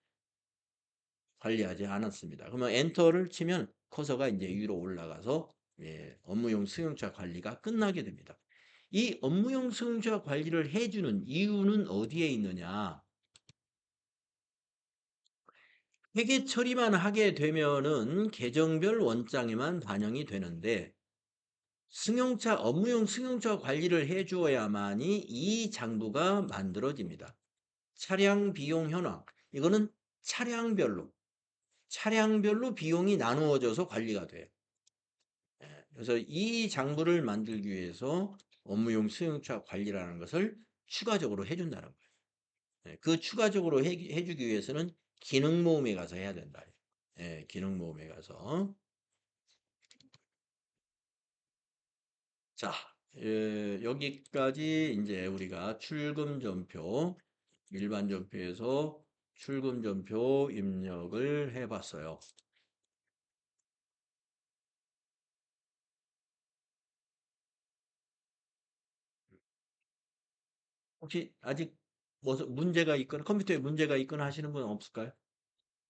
관리하지 않았습니다. 그러면 엔터를 치면 커서가 이제 위로 올라가서 업무용 승용차 관리가 끝나게 됩니다. 이 업무용 승용차 관리를 해주는 이유는 어디에 있느냐? 회계 처리만 하게 되면은 계정별 원장에만 반영이 되는데 승용차, 업무용 승용차 관리를 해주어야만이 이 장부가 만들어집니다. 차량 비용 현황. 이거는 차량별로 비용이 나누어져서 관리가 돼요. 그래서 이 장부를 만들기 위해서 업무용 승용차 관리라는 것을 추가적으로 해준다는 거예요. 그 추가적으로 해주기 위해서는 기능 모음에 가서 해야 된다. 기능 모음에 가서. 자, 여기까지 이제 우리가 출금 전표, 일반 전표에서 출금 전표 입력을 해봤어요. 혹시 아직 뭐 문제가 있거나 컴퓨터에 문제가 있거나 하시는 분 없을까요?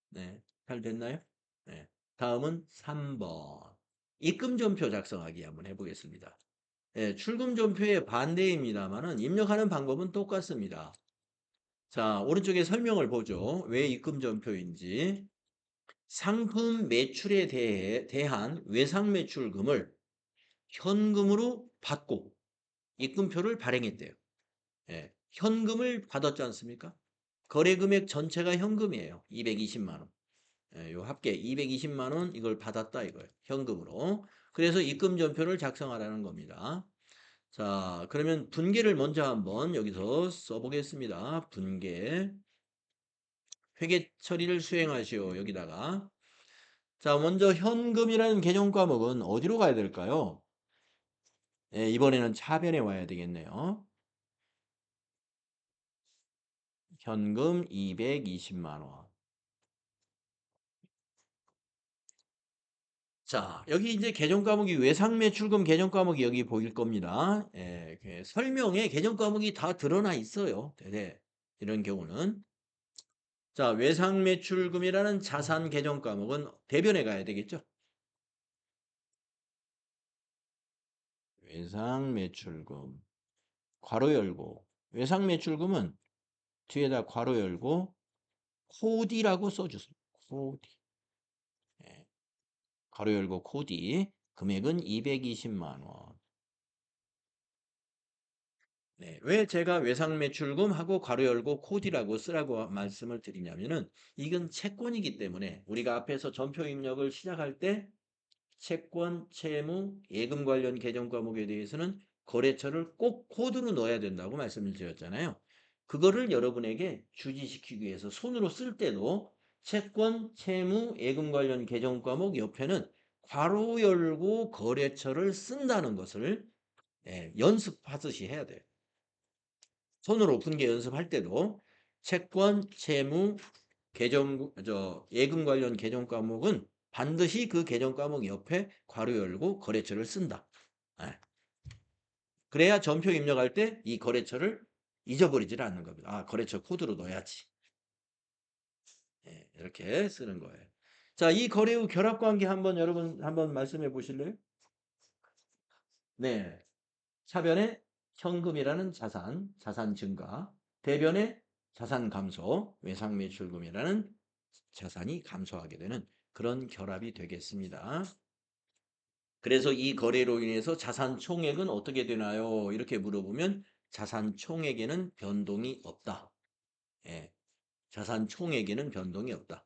네, 잘 됐나요? 네. 다음은 3번. 입금 전표 작성하기 한번 해보겠습니다. 출금 전표의 반대입니다만은 입력하는 방법은 똑같습니다. 자, 오른쪽에 설명을 보죠. 왜 입금 전표인지. 상품 매출에 대한 외상 매출금을 현금으로 받고 입금표를 발행했대요. 현금을 받았지 않습니까? 거래 금액 전체가 현금이에요. 220만 원. 요 합계 220만 원 이걸 받았다 이거예요. 현금으로. 그래서 입금 전표를 작성하라는 겁니다. 자, 그러면 분계를 먼저 한번 여기서 써보겠습니다. 분계. 회계 처리를 수행하시오. 여기다가. 자, 먼저 현금이라는 개정 과목은 어디로 가야 될까요? 예, 이번에는 차변에 와야 되겠네요. 현금 220만 원. 자, 여기 이제 계정 과목이 외상 매출금 계정 과목이 여기 보일 겁니다. 예, 설명에 계정 과목이 다 드러나 있어요. 네, 이런 경우는. 자, 외상 매출금이라는 자산 계정 과목은 대변에 가야 되겠죠? 외상 매출금. 괄호 열고. 외상 매출금은 뒤에다 괄호 열고 코디라고 써주세요. 코디. 예, 괄호 열고 코디. 금액은 220만 원. 네, 왜 제가 외상 매출금하고 괄호 열고 코디라고 쓰라고 말씀을 드리냐면은 이건 채권이기 때문에 우리가 앞에서 전표 입력을 시작할 때 채권, 채무, 예금 관련 계정 과목에 대해서는 거래처를 꼭 코드로 넣어야 된다고 말씀을 드렸잖아요. 그거를 여러분에게 주지시키기 위해서 손으로 쓸 때도 채권, 채무, 예금 관련 계정 과목 옆에는 괄호 열고 거래처를 쓴다는 것을 연습하듯이 해야 돼요. 손으로 푼게 연습할 때도 채권, 채무, 예금 관련 계정 과목은 반드시 그 계정 과목 옆에 괄호 열고 거래처를 쓴다. 예. 그래야 전표 입력할 때 이 거래처를 잊어버리질 않는 겁니다. 아, 거래처 코드로 넣어야지. 예, 이렇게 쓰는 거예요. 자, 이 거래 후 결합 관계 여러분 한번 말씀해 보실래요? 네. 차변에 현금이라는 자산 증가, 대변에 자산 감소, 외상 매출금이라는 자산이 감소하게 되는 그런 결합이 되겠습니다. 그래서 이 거래로 인해서 자산 총액은 어떻게 되나요? 이렇게 물어보면 자산 총액에는 변동이 없다. 예, 자산 총액에는 변동이 없다.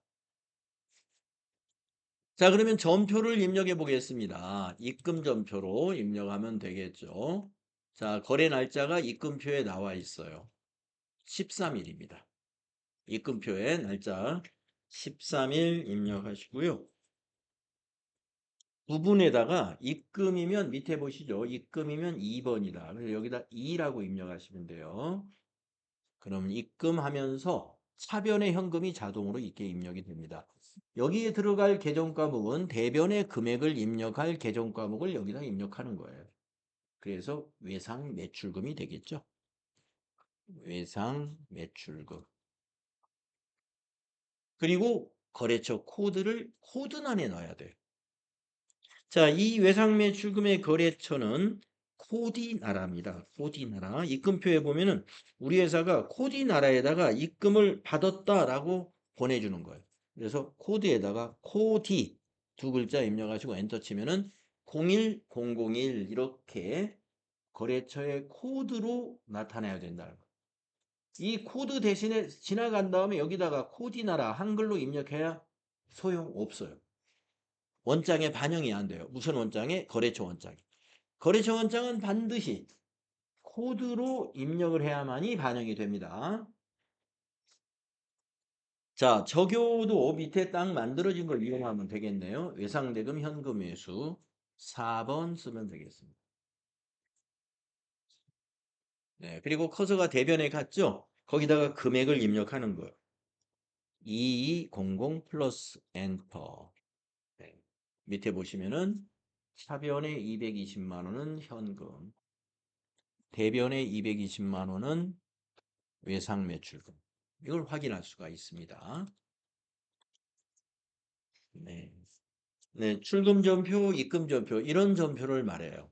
자, 그러면 전표를 입력해 보겠습니다. 입금 전표로 입력하면 되겠죠. 자, 거래 날짜가 입금표에 나와 있어요. 13일입니다. 입금표에 날짜 13일 입력하시고요. 부분에다가 입금이면 밑에 보시죠. 입금이면 2번이다. 그래서 여기다 2라고 입력하시면 돼요. 그럼 입금하면서 차변의 현금이 자동으로 이렇게 입력이 됩니다. 여기에 들어갈 계정 과목은 대변의 금액을 입력할 계정 과목을 여기다 입력하는 거예요. 그래서 외상 매출금이 되겠죠. 외상 매출금. 그리고 거래처 코드를 코드란에 넣어야 돼요. 자, 이 외상매출금의 거래처는 코디나라입니다. 코디나라. 입금표에 보면은 우리 회사가 코디나라에다가 입금을 받았다라고 보내주는 거예요. 그래서 코드에다가 코디 두 글자 입력하시고 엔터 치면은 01001 이렇게 거래처의 코드로 나타내야 된다는 거예요. 이 코드 대신에 지나간 다음에 여기다가 코디나라 한글로 입력해야 소용없어요. 원장에 반영이 안 돼요. 무슨 원장에? 거래처 원장에. 거래처 원장은 반드시 코드로 입력을 해야만이 반영이 됩니다. 자, 적요도 밑에 딱 만들어진 걸 이용하면 되겠네요. 외상대금 현금 회수 4번 쓰면 되겠습니다. 네, 그리고 커서가 대변에 갔죠? 거기다가 금액을 입력하는 거예요. 2200 플러스 엔터. 네. 밑에 보시면은 차변에 220만 원은 현금, 대변에 220만 원은 외상 매출금. 이걸 확인할 수가 있습니다. 네. 네, 출금 전표, 입금 전표 이런 전표를 말해요.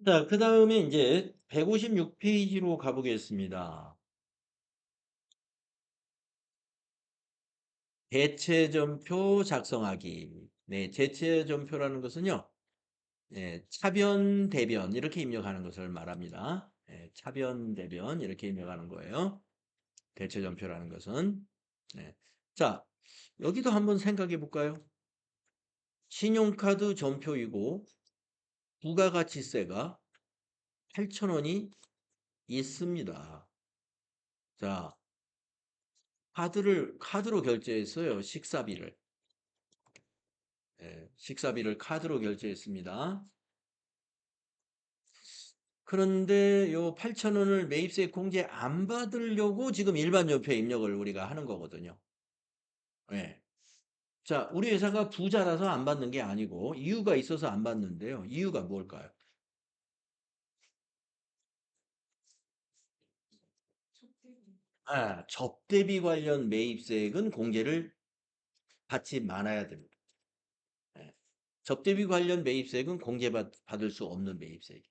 자, 그다음에 이제 156페이지로 가보겠습니다. 대체전표 작성하기. 네, 대체전표라는 것은요. 차변, 대변 이렇게 입력하는 것을 말합니다. 차변, 대변 이렇게 입력하는 거예요. 대체전표라는 것은. 네. 자, 여기도 한번 생각해 볼까요? 신용카드 전표이고 부가가치세가 8,000원이 있습니다. 자, 카드로 결제했어요. 식사비를. 예, 식사비를 카드로 결제했습니다. 그런데 요 8,000원을 매입세 공제 안 받으려고 지금 일반 전표에 입력을 우리가 하는 거거든요. 예. 자, 우리 회사가 부자라서 안 받는 게 아니고 이유가 있어서 안 받는데요. 이유가 뭘까요? 아, 접대비 관련 매입세액은 공제를 받지 말아야 됩니다. 예. 접대비 관련 매입세액은 받을 수 없는 매입세액.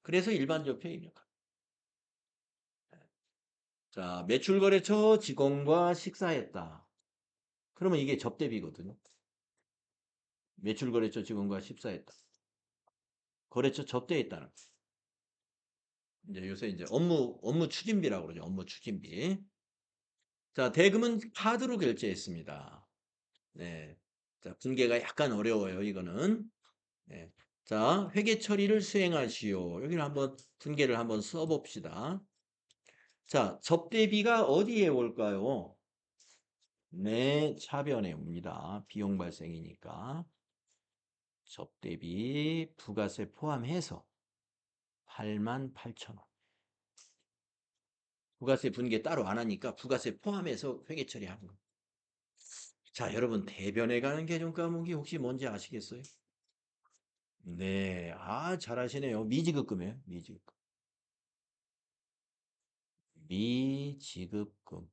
그래서 일반 전표에 입력합니다. 자, 매출거래처 직원과 식사했다. 그러면 이게 접대비거든요. 매출거래처 직원과 식사했다. 거래처 접대했다는 거. 이제 요새 이제 업무 추진비라고 그러죠. 업무 추진비. 자, 대금은 카드로 결제했습니다. 네. 자, 분계가 약간 어려워요, 이거는. 네. 자, 회계 처리를 수행하시오. 여기를 한번 분계를 한번 써봅시다. 자, 접대비가 어디에 올까요? 네, 차변에 옵니다. 비용 발생이니까. 접대비 부가세 포함해서 88,000원. 부가세 분계 따로 안 하니까 부가세 포함해서 회계 처리하는 거. 자, 여러분 대변에 가는 개정 과목이 혹시 뭔지 아시겠어요? 네, 잘하시네요. 미지급금이에요. 미지급금. 미지급금.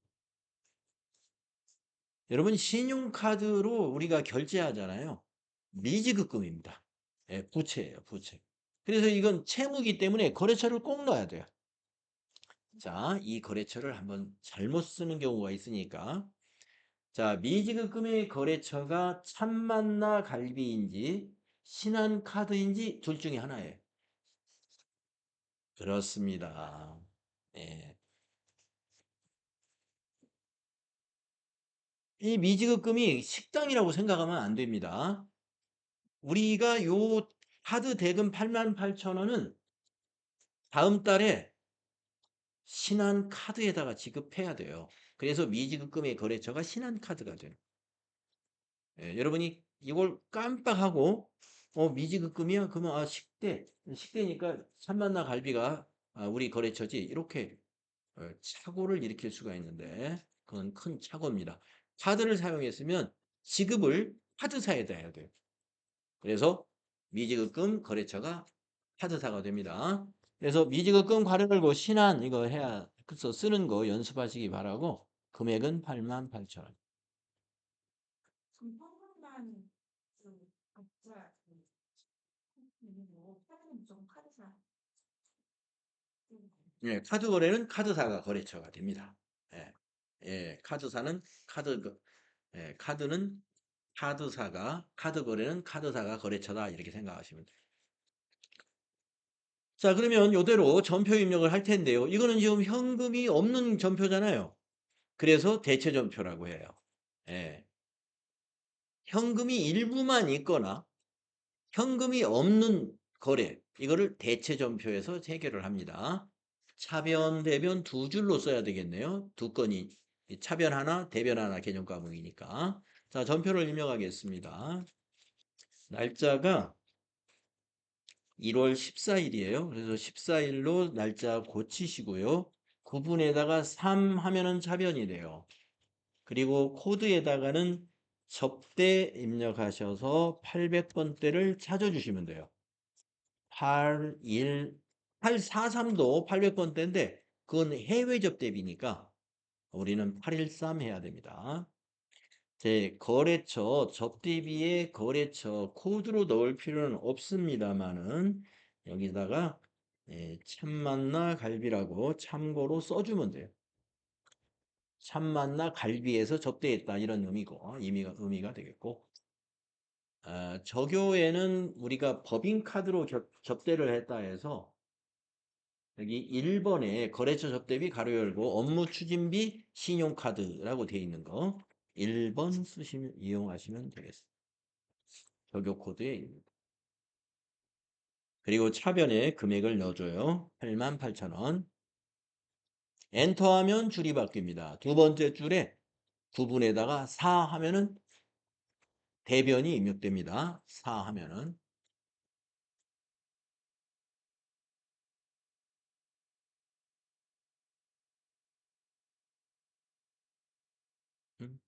여러분 신용카드로 우리가 결제하잖아요. 미지급금입니다. 예, 부채예요, 부채. 그래서 이건 채무기 때문에 거래처를 꼭 넣어야 돼요. 자, 이 거래처를 한번 잘못 쓰는 경우가 있으니까. 자, 미지급금의 거래처가 참만나 갈비인지 신한카드인지 둘 중에 하나예요. 그렇습니다. 예. 이 미지급금이 식당이라고 생각하면 안 됩니다. 우리가 요 카드 대금 88,000원은 다음 달에 신한카드에다가 지급해야 돼요. 그래서 미지급금의 거래처가 신한카드가 돼요. 예, 여러분이 이걸 깜빡하고 미지급금이야? 그러면 식대니까 삼만나 갈비가 우리 거래처지 이렇게 착오를 일으킬 수가 있는데 그건 큰 착오입니다. 카드를 사용했으면 지급을 카드사에다 해야 돼요. 그래서 미지급금 거래처가 카드사가 됩니다. 그래서 미지급금 괄호 신한 이거 해야 그래서 쓰는 거 연습하시기 바라고 금액은 88,000원. 금통만 각자 뭐 카드는 무조건 카드사. 예, 카드 거래는 카드사가 거래처가 됩니다. 예, 카드, 카드는 카드 거래는 카드사가 거래처다. 이렇게 생각하시면 돼요. 자, 그러면 이대로 전표 입력을 할 텐데요. 이거는 지금 현금이 없는 전표잖아요. 그래서 대체 전표라고 해요. 예, 현금이 일부만 있거나 현금이 없는 거래, 이거를 대체 전표에서 해결을 합니다. 차변, 대변 두 줄로 써야 되겠네요. 두 건이. 차변 하나, 대변 하나 개념 과목이니까. 자, 전표를 입력하겠습니다. 날짜가 1월 14일이에요. 그래서 14일로 날짜 고치시고요. 9분에다가 3 하면은 차변이 돼요. 그리고 코드에다가는 접대 입력하셔서 800번대를 찾아주시면 돼요. 843도 800번대인데 그건 해외 접대비니까 우리는 813 해야 됩니다. 제 거래처 접대비에 거래처 코드로 넣을 필요는 없습니다만은 여기다가 참만나 갈비라고 참고로 써주면 돼요. 참만나 갈비에서 접대했다 이런 의미가 되겠고 저교에는 우리가 법인카드로 접대를 했다 해서 여기 1번에 거래처 접대비 가로 열고 업무 추진비 신용카드라고 되어 있는 거 1번 이용하시면 되겠습니다. 적용 코드에 있습니다. 그리고 차변에 금액을 넣어줘요. 88,000원. 엔터하면 줄이 바뀝니다. 두 번째 줄에 9분에다가 4 하면은 대변이 입력됩니다. 4 하면은. 음,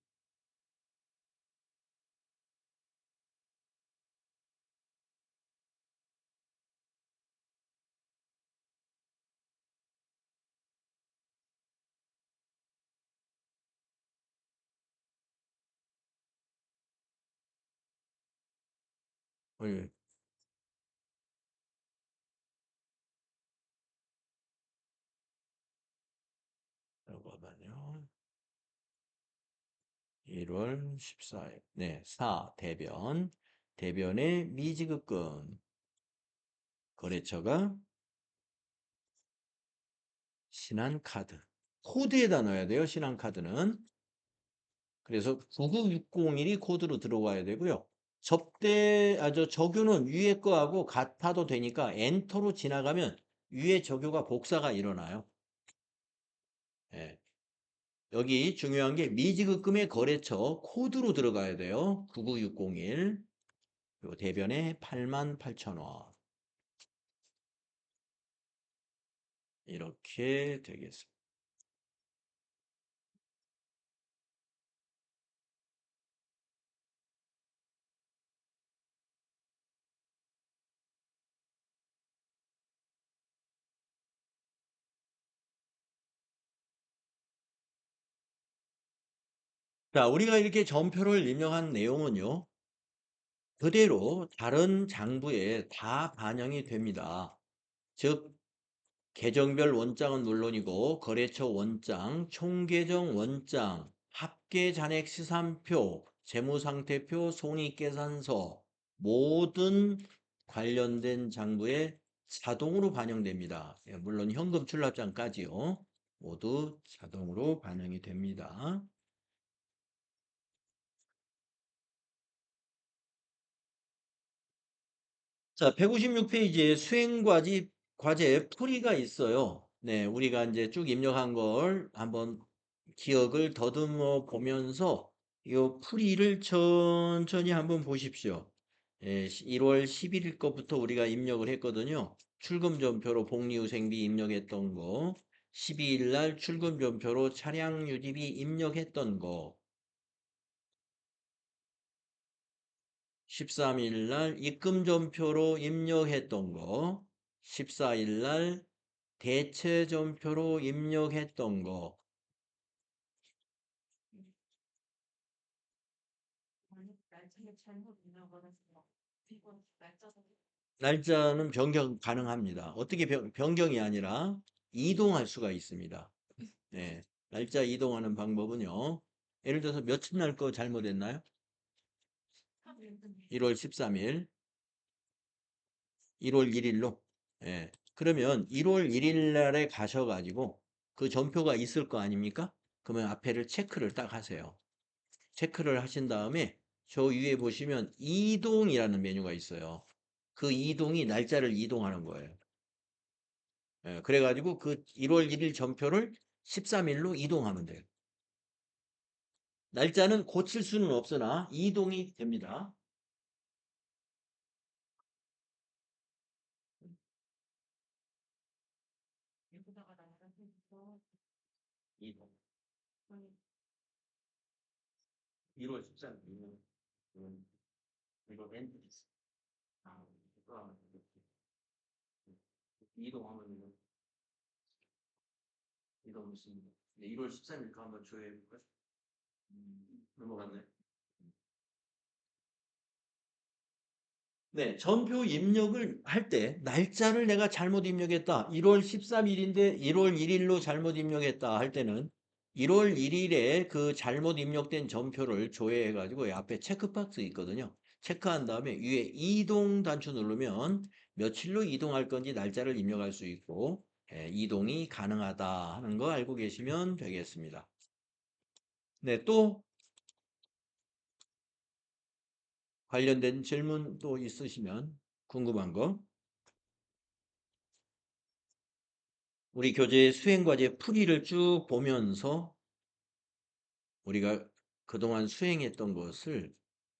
예, 잠깐만요. 1월 14일. 네, 4 대변. 대변의 미지급금. 거래처가 신한카드. 코드에다 넣어야 돼요, 신한카드는. 그래서 99601이 코드로 들어와야 되고요. 저 적유는 위에 거하고 같아도 되니까 엔터로 지나가면 위에 적유가 복사가 일어나요. 예. 여기 중요한 게 미지급금의 거래처 코드로 들어가야 돼요. 99601. 그리고 대변에 88,000원. 이렇게 되겠습니다. 자, 우리가 이렇게 전표를 입력한 내용은요. 그대로 다른 장부에 다 반영이 됩니다. 즉, 계정별 원장은 물론이고 거래처 원장, 총계정 원장, 합계 잔액 시산표, 재무상태표, 손익계산서 모든 관련된 장부에 자동으로 반영됩니다. 예, 물론 현금 출납장까지요. 모두 자동으로 반영이 됩니다. 자, 156페이지에 과제 풀이가 있어요. 네, 우리가 이제 쭉 입력한 걸 한번 기억을 더듬어 보면서 이 풀이를 천천히 한번 보십시오. 예, 1월 11일 것부터 우리가 입력을 했거든요. 출금전표로 복리후생비 입력했던 거, 12일 날 출금전표로 차량 유지비 입력했던 거, 13일 날 입금전표로 입력했던 거, 14일 날 대체전표로 입력했던 거, 만약 날짜를 잘못 입력을 해서 이건 날짜가 날짜는 변경 가능합니다. 어떻게 변경이 아니라 이동할 수가 있습니다. 네, 날짜 이동하는 방법은요. 예를 들어서 며칠 날 거 잘못했나요? 1월 13일, 1월 1일로. 예. 그러면 1월 1일 날에 가셔가지고 그 전표가 있을 거 아닙니까? 그러면 앞에를 체크를 딱 하세요. 체크를 하신 다음에 저 위에 보시면 이동이라는 메뉴가 있어요. 그 이동이 날짜를 이동하는 거예요. 예, 그래가지고 그 1월 1일 전표를 13일로 이동하면 돼요. 날짜는 고칠 수는 없으나 이동이 됩니다. 여기다가 나가서 이동. 1월 13일. 이거 엔드 있어. 아, 이동하면 이동 있습니다. 1월 13일 거 한번 조회해 볼까요? 넘어갔네. 네, 전표 입력을 할 때 날짜를 내가 잘못 입력했다. 1월 13일인데 1월 1일로 잘못 입력했다 할 때는 1월 1일에 그 잘못 입력된 전표를 조회해 가지고 앞에 체크박스 있거든요. 체크한 다음에 위에 이동 단추 누르면 며칠로 이동할 건지 날짜를 입력할 수 있고 이동이 가능하다 하는 거 알고 계시면 되겠습니다. 네, 또 관련된 질문 또 있으시면 궁금한 거 우리 교재 수행과제 풀이를 쭉 보면서 우리가 그동안 수행했던 것을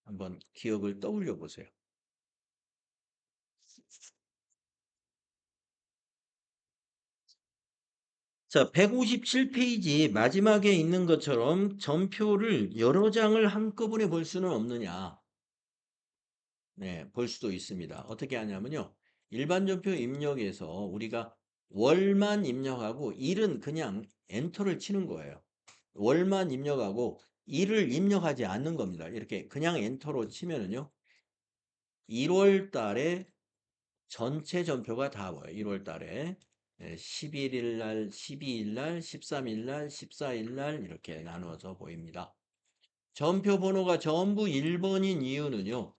한번 기억을 떠올려 보세요. 자, 157페이지 마지막에 있는 것처럼 전표를 여러 장을 한꺼번에 볼 수는 없느냐? 네, 볼 수도 있습니다. 어떻게 하냐면요. 일반 전표 입력에서 우리가 월만 입력하고 일은 그냥 엔터를 치는 거예요. 월만 입력하고 일을 입력하지 않는 겁니다. 이렇게 그냥 엔터로 치면은요. 1월 달에 전체 전표가 다 보여요. 1월 달에 11일 날, 12일 날, 13일 날, 14일 날 이렇게 나누어서 보입니다. 전표 번호가 전부 1번인 이유는요.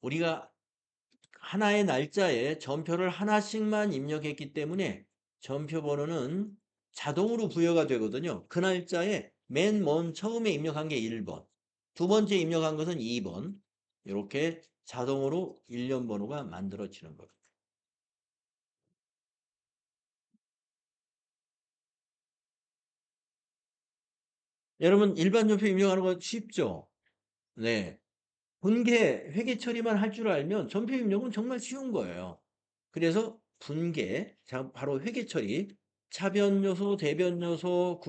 우리가 하나의 날짜에 전표를 하나씩만 입력했기 때문에 전표 번호는 자동으로 부여가 되거든요. 그 날짜에 맨 처음에 입력한 게 1번, 두 번째 입력한 것은 2번, 이렇게 자동으로 일련 번호가 만들어지는 겁니다. 여러분 일반 전표 입력하는 거 쉽죠? 네. 분계, 회계 처리만 할 줄 알면 전표 입력은 정말 쉬운 거예요. 그래서 분계, 자, 바로 회계 처리, 차변 요소, 대변 요소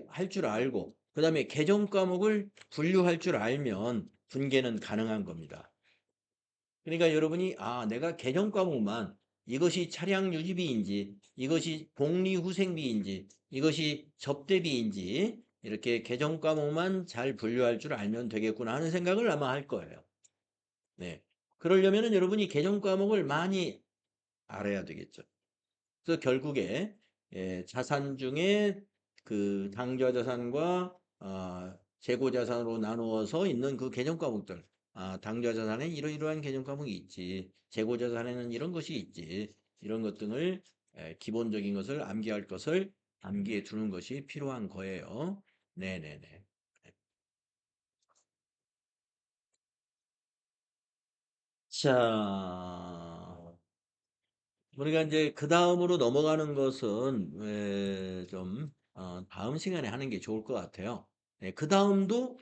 할 줄 알고, 그 다음에 계정 과목을 분류할 줄 알면 분계는 가능한 겁니다. 그러니까 여러분이 내가 계정 과목만 이것이 차량 유지비인지 이것이 복리후생비인지 이것이 접대비인지 이렇게 계정 과목만 잘 분류할 줄 알면 되겠구나 하는 생각을 아마 할 거예요. 네. 그러려면은 여러분이 계정 과목을 많이 알아야 되겠죠. 그래서 결국에 자산 중에 그 당좌 자산과 재고 자산으로 나누어서 있는 그 개념 과목들. 당좌 자산에 이러이러한 개념 과목이 있지. 재고 자산에는 이런 것이 있지. 이런 것 등을 기본적인 것을 암기할 것을 암기해 두는 것이 필요한 거예요. 네네네. 자, 우리가 이제 그 다음으로 넘어가는 것은 좀 다음 시간에 하는 게 좋을 것 같아요. 그 다음도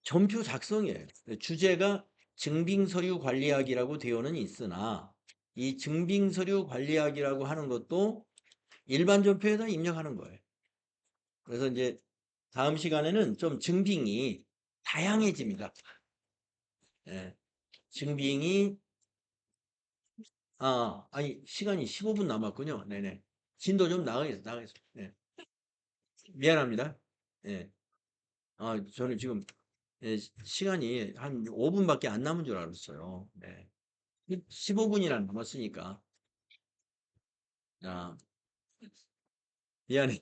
전표 작성이에요. 주제가 증빙서류 관리학이라고 되어는 있으나 이 증빙서류 관리학이라고 하는 것도 일반 전표에다 입력하는 거예요. 그래서 이제 다음 시간에는 좀 증빙이 다양해집니다. 예, 증빙이 아니 시간이 15분 남았군요. 네네. 진도 좀 나가겠어. 네. 미안합니다. 예. 저는 지금 시간이 한 5분밖에 안 남은 줄 알았어요. 네. 15분이나 남았으니까. 아, 미안해.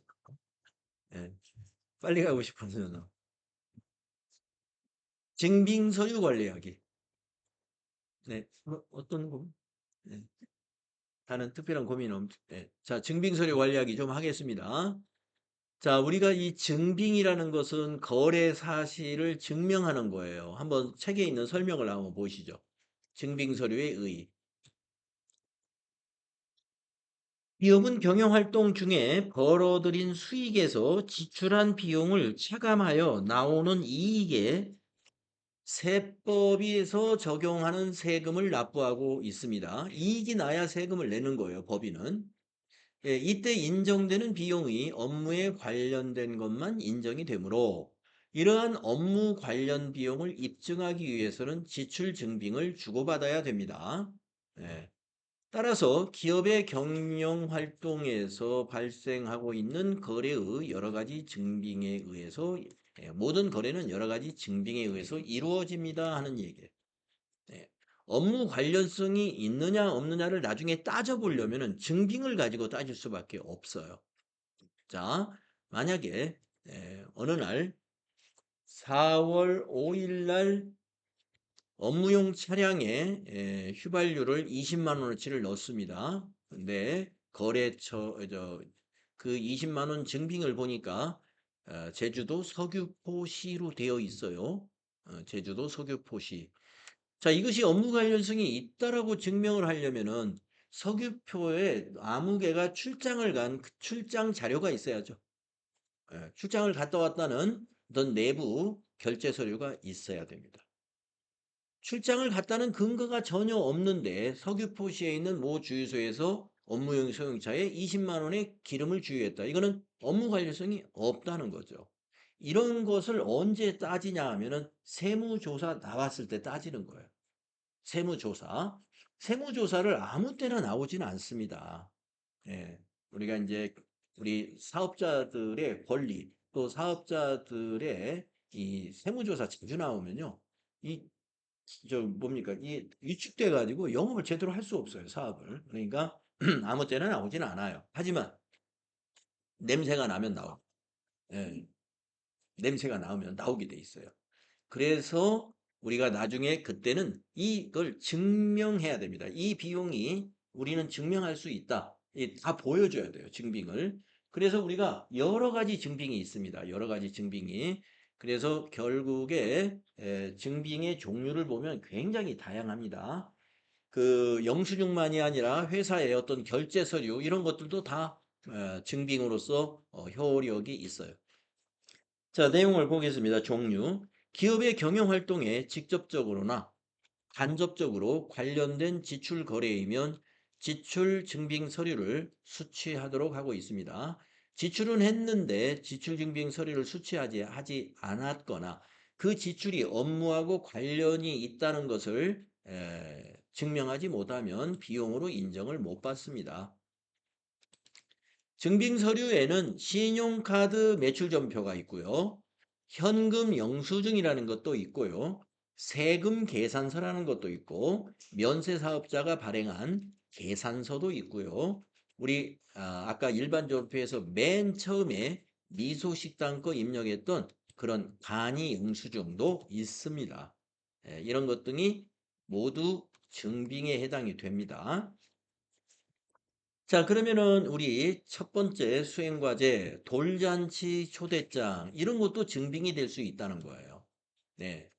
예. 빨리 가고 싶어서요. 증빙서류 관리하기. 네. 어떤 거? 네. 다른 특별한 고민 네. 자, 증빙서류 관리하기 좀 하겠습니다. 자, 우리가 이 증빙이라는 것은 거래 사실을 증명하는 거예요. 한번 책에 있는 설명을 한번 보시죠. 증빙서류의 의. 기업은 경영활동 중에 벌어들인 수익에서 지출한 비용을 차감하여 나오는 이익에 세법에서 적용하는 세금을 납부하고 있습니다. 이익이 나야 세금을 내는 거예요, 법인은. 이때 인정되는 비용이 업무에 관련된 것만 인정이 되므로 이러한 업무 관련 비용을 입증하기 위해서는 지출 증빙을 주고받아야 됩니다. 예. 따라서 기업의 경영 활동에서 발생하고 있는 거래의 여러 가지 증빙에 의해서 모든 거래는 여러 가지 증빙에 의해서 이루어집니다 하는 얘기예요. 네. 업무 관련성이 있느냐 없느냐를 나중에 따져보려면 증빙을 가지고 따질 수밖에 없어요. 자, 만약에 어느 날 4월 5일 날 업무용 차량에 휘발유를 20만 원어치를 넣습니다. 근데 거래처 그 20만 원 증빙을 보니까 제주도 서귀포시로 되어 있어요. 제주도 서귀포시. 자, 이것이 업무 관련성이 있다라고 증명을 하려면은 석유표에 아무개가 출장을 간 그 출장 자료가 있어야죠. 예, 출장을 갔다 왔다는 어떤 내부 결제 서류가 있어야 됩니다. 출장을 갔다는 근거가 전혀 없는데 석유포시에 있는 모 주유소에서 업무용 소형차에 20만 원의 기름을 주유했다. 이거는 업무 관련성이 없다는 거죠. 이런 것을 언제 따지냐 하면은 세무조사 나왔을 때 따지는 거예요. 세무조사. 세무조사를 아무 때나 나오지는 않습니다. 예. 우리가 이제 우리 사업자들의 권리 또 사업자들의 이 세무조사 자주 나오면요. 이 저 뭡니까? 이 위축돼 가지고 영업을 제대로 할 수 없어요, 사업을. 그러니까 아무 때나 나오지는 않아요. 하지만 냄새가 나면 나와. 예. 냄새가 나오면 나오게 돼 있어요. 그래서 우리가 나중에 그때는 이걸 증명해야 됩니다. 이 비용이 우리는 증명할 수 있다. 다 보여줘야 돼요. 증빙을. 그래서 우리가 여러 가지 증빙이 있습니다. 여러 가지 증빙이. 그래서 결국에 증빙의 종류를 보면 굉장히 다양합니다. 그 영수증만이 아니라 회사의 어떤 결제 서류 이런 것들도 다 증빙으로서 효력이 있어요. 자, 내용을 보겠습니다. 종류. 기업의 경영 활동에 직접적으로나 간접적으로 관련된 지출 거래이면 지출 증빙 서류를 수취하도록 하고 있습니다. 지출은 했는데 지출 증빙 서류를 하지 않았거나 그 지출이 업무하고 관련이 있다는 것을 증명하지 못하면 비용으로 인정을 못 받습니다. 증빙 서류에는 신용카드 매출점표가 있고요. 현금 영수증이라는 것도 있고요. 세금 계산서라는 것도 있고 면세사업자가 발행한 계산서도 있고요. 우리 아까 일반점표에서 맨 처음에 미소식당 거 입력했던 그런 간이 영수증도 있습니다. 이런 것 등이 모두 증빙에 해당이 됩니다. 자, 그러면은 우리 첫 번째 수행과제 돌잔치 초대장 이런 것도 증빙이 될 수 있다는 거예요. 네.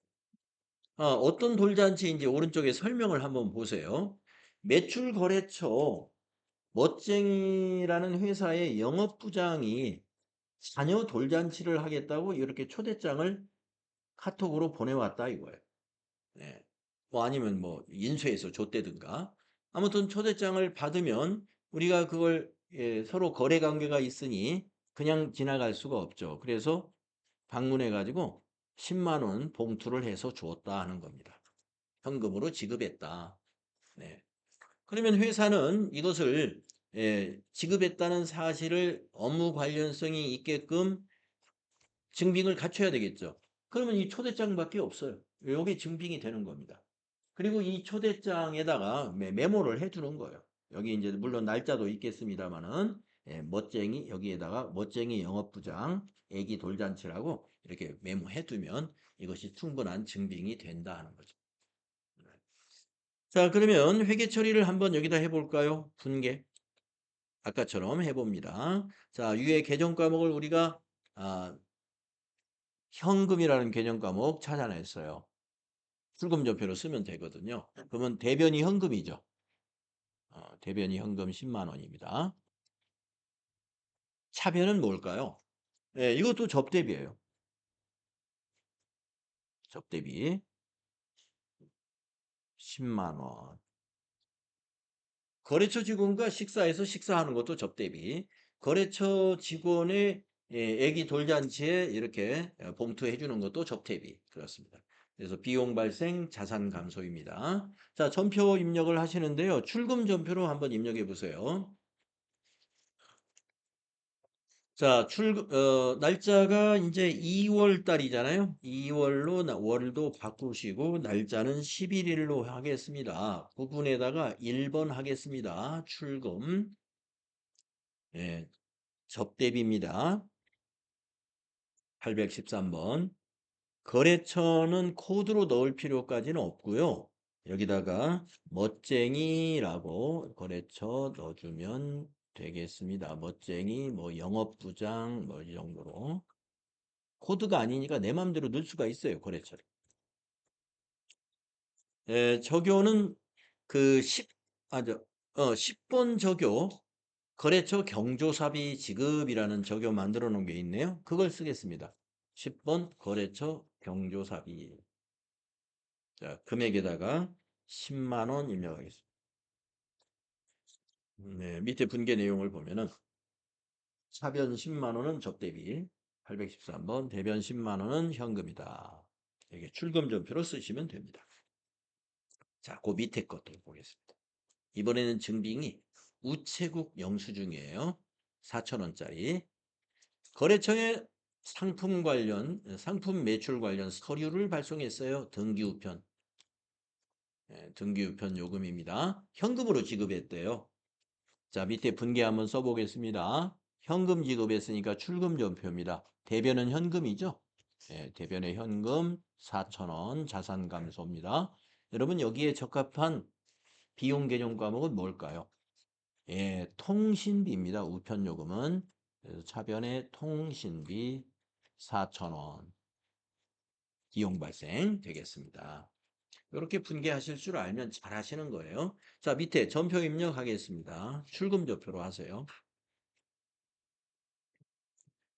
어떤 돌잔치인지 오른쪽에 설명을 한번 보세요. 매출거래처 멋쟁이라는 회사의 영업부장이 자녀 돌잔치를 하겠다고 이렇게 초대장을 카톡으로 보내왔다 이거예요. 네. 뭐 아니면 뭐 인쇄해서 줬다든가. 아무튼 초대장을 받으면 우리가 그걸 서로 거래 관계가 있으니 그냥 지나갈 수가 없죠. 그래서 방문해 가지고 10만 원 봉투를 해서 주었다 하는 겁니다. 현금으로 지급했다. 네. 그러면 회사는 이것을 지급했다는 사실을 업무 관련성이 있게끔 증빙을 갖춰야 되겠죠. 그러면 이 초대장밖에 없어요. 요게 증빙이 되는 겁니다. 그리고 이 초대장에다가 메모를 해주는 거예요. 여기 이제 물론 날짜도 있겠습니다만은 멋쟁이 여기에다가 멋쟁이 영업부장 애기 돌잔치라고 이렇게 메모해두면 이것이 충분한 증빙이 된다 하는 거죠. 자, 그러면 회계 처리를 한번 여기다 해볼까요? 분계. 아까처럼 해봅니다. 자, 위에 계정 과목을 우리가 현금이라는 개념 과목 찾아냈어요. 출금전표로 쓰면 되거든요. 그러면 대변이 현금이죠. 대변이 현금 10만 원입니다. 차변은 뭘까요? 네, 이것도 접대비예요. 접대비 10만 원. 거래처 직원과 식사해서 식사하는 것도 접대비. 거래처 직원의 애기 돌잔치에 이렇게 봉투해 주는 것도 접대비. 그렇습니다. 그래서 비용 발생, 자산 감소입니다. 자, 전표 입력을 하시는데요. 출금 전표로 한번 입력해 보세요. 자, 날짜가 이제 2월 달이잖아요. 2월로 월도 바꾸시고 날짜는 11일로 하겠습니다. 부분에다가 1번 하겠습니다. 출금. 예, 접대비입니다. 813번. 거래처는 코드로 넣을 필요까지는 없고요. 여기다가 멋쟁이라고 거래처 넣어주면 되겠습니다. 멋쟁이, 뭐 영업부장, 뭐 이 정도로. 코드가 아니니까 내 맘대로 넣을 수가 있어요, 거래처를. 적요는 그 10, 10번 적요. 거래처 경조사비 지급이라는 적요 만들어 놓은 게 있네요. 그걸 쓰겠습니다. 10번 거래처 경조사비. 자, 금액에다가 10만 원 입력하겠습니다. 네, 밑에 분계 내용을 보면은 차변 10만 원은 접대비, 813번 대변 10만 원은 현금이다. 이게 출금전표로 쓰시면 됩니다. 자, 그 밑에 것도 보겠습니다. 이번에는 증빙이 우체국 영수증이에요. 4,000원짜리. 거래처에 상품 매출 관련 서류를 발송했어요. 등기우편. 등기우편 요금입니다. 현금으로 지급했대요. 자, 밑에 분계 한번 써보겠습니다. 현금 지급했으니까 출금전표입니다. 대변은 현금이죠? 대변의 현금 4,000원 자산 감소입니다. 여러분 여기에 적합한 비용 개념 과목은 뭘까요? 통신비입니다. 우편요금은. 그래서 차변의 통신비 4,000원 비용 발생 되겠습니다. 이렇게 분개하실 줄 알면 잘 하시는 거예요. 자, 밑에 전표 입력하겠습니다. 출금전표로 하세요.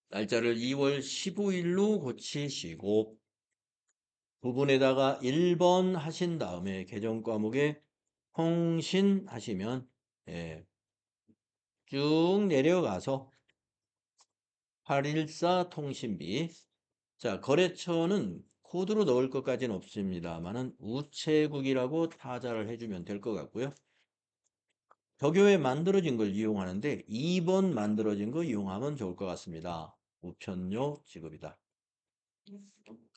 날짜를 2월 15일로 고치시고 부분에다가 1번 하신 다음에 계정 과목에 통신 하시면 쭉 내려가서 814 통신비. 자, 거래처는 코드로 넣을 것까지는 없습니다만은 우체국이라고 타자를 해주면 될 것 같고요. 적요에 만들어진 걸 이용하는데 2번 만들어진 거 이용하면 좋을 것 같습니다. 우편료 지급이다.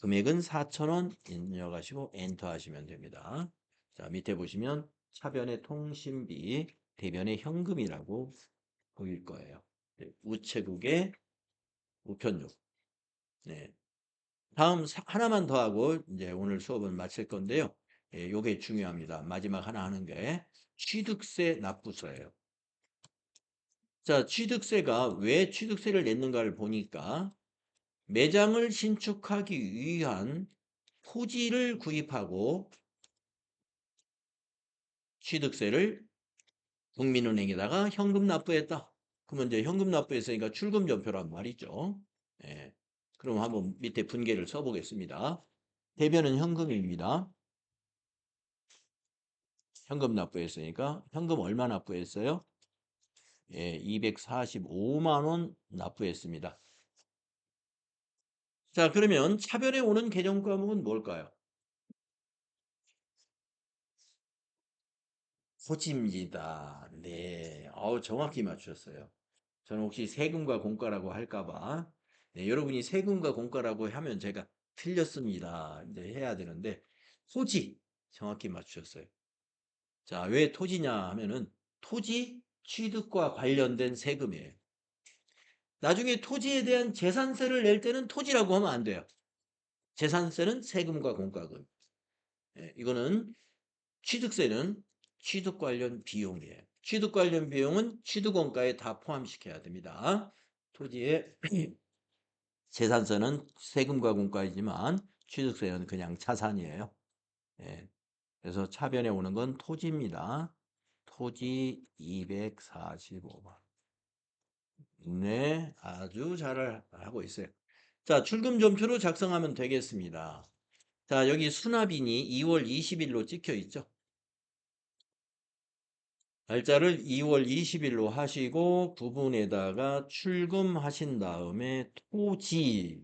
금액은 4,000원 입력하시고 엔터 하시면 됩니다. 자, 밑에 보시면 차변의 통신비, 대변의 현금이라고 보일 거예요. 우체국의 우편료. 네. 다음 하나만 더 하고 이제 오늘 수업은 마칠 건데요. 요게 중요합니다. 마지막 하나 하는 게 취득세 납부서예요. 자, 취득세가 왜 취득세를 냈는가를 보니까 매장을 신축하기 위한 토지를 구입하고 취득세를 국민은행에다가 현금 납부했다. 그러면 이제 현금 납부했으니까 출금전표란 말이죠. 예. 그럼 한번 밑에 분계를 써보겠습니다. 대변은 현금입니다. 현금 납부했으니까 현금 얼마 납부했어요? 245만 원 납부했습니다. 자, 그러면 차변에 오는 계정 과목은 뭘까요? 토지입니다. 네. 정확히 맞추셨어요. 저는 혹시 세금과 공과라고 할까봐. 네, 여러분이 세금과 공과라고 하면 제가 틀렸습니다. 이제 해야 되는데, 토지. 정확히 맞추셨어요. 자, 왜 토지냐 하면은, 토지 취득과 관련된 세금이에요. 나중에 토지에 대한 재산세를 낼 때는 토지라고 하면 안 돼요. 재산세는 세금과 공과금. 이거는 취득세는 취득 관련 비용이에요. 취득 관련 비용은 취득원가에 다 포함시켜야 됩니다. 토지의 재산세는 세금과 공과이지만 취득세는 그냥 자산이에요. 예. 그래서 차변에 오는 건 토지입니다. 토지 245만. 네, 아주 잘 하고 있어요. 자, 출금전표로 작성하면 되겠습니다. 자, 여기 수납인이 2월 20일로 찍혀 있죠. 날짜를 2월 20일로 하시고 부분에다가 출금하신 다음에 토지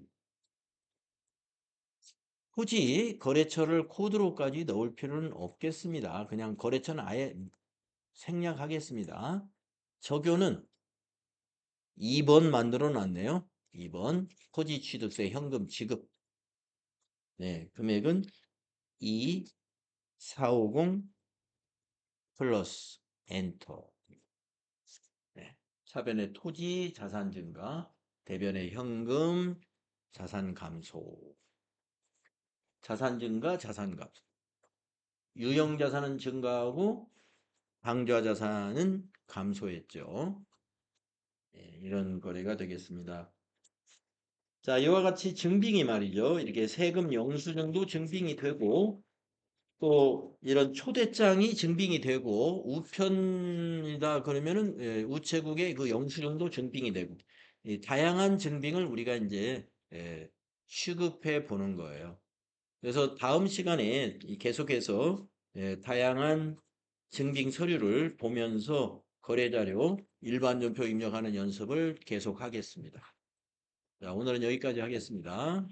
거래처를 코드로까지 넣을 필요는 없겠습니다. 그냥 거래처는 아예 생략하겠습니다. 적요는 2번 만들어 놨네요. 2번 토지 취득세 현금 지급. 네, 금액은 2450 플러스 엔터. 네, 차변의 토지 자산 증가, 대변의 현금 자산 감소. 자산 증가, 자산 감소. 유형 자산은 증가하고 방좌 자산은 감소했죠. 이런 거래가 되겠습니다. 자, 이와 같이 증빙이 말이죠. 이렇게 세금 영수증도 증빙이 되고 또 이런 초대장이 증빙이 되고 우편이다 그러면은 우체국의 그 영수증도 증빙이 되고 이 다양한 증빙을 우리가 이제 취급해 보는 거예요. 그래서 다음 시간에 계속해서 다양한 증빙 서류를 보면서 거래자료 일반전표 입력하는 연습을 계속하겠습니다. 자, 오늘은 여기까지 하겠습니다.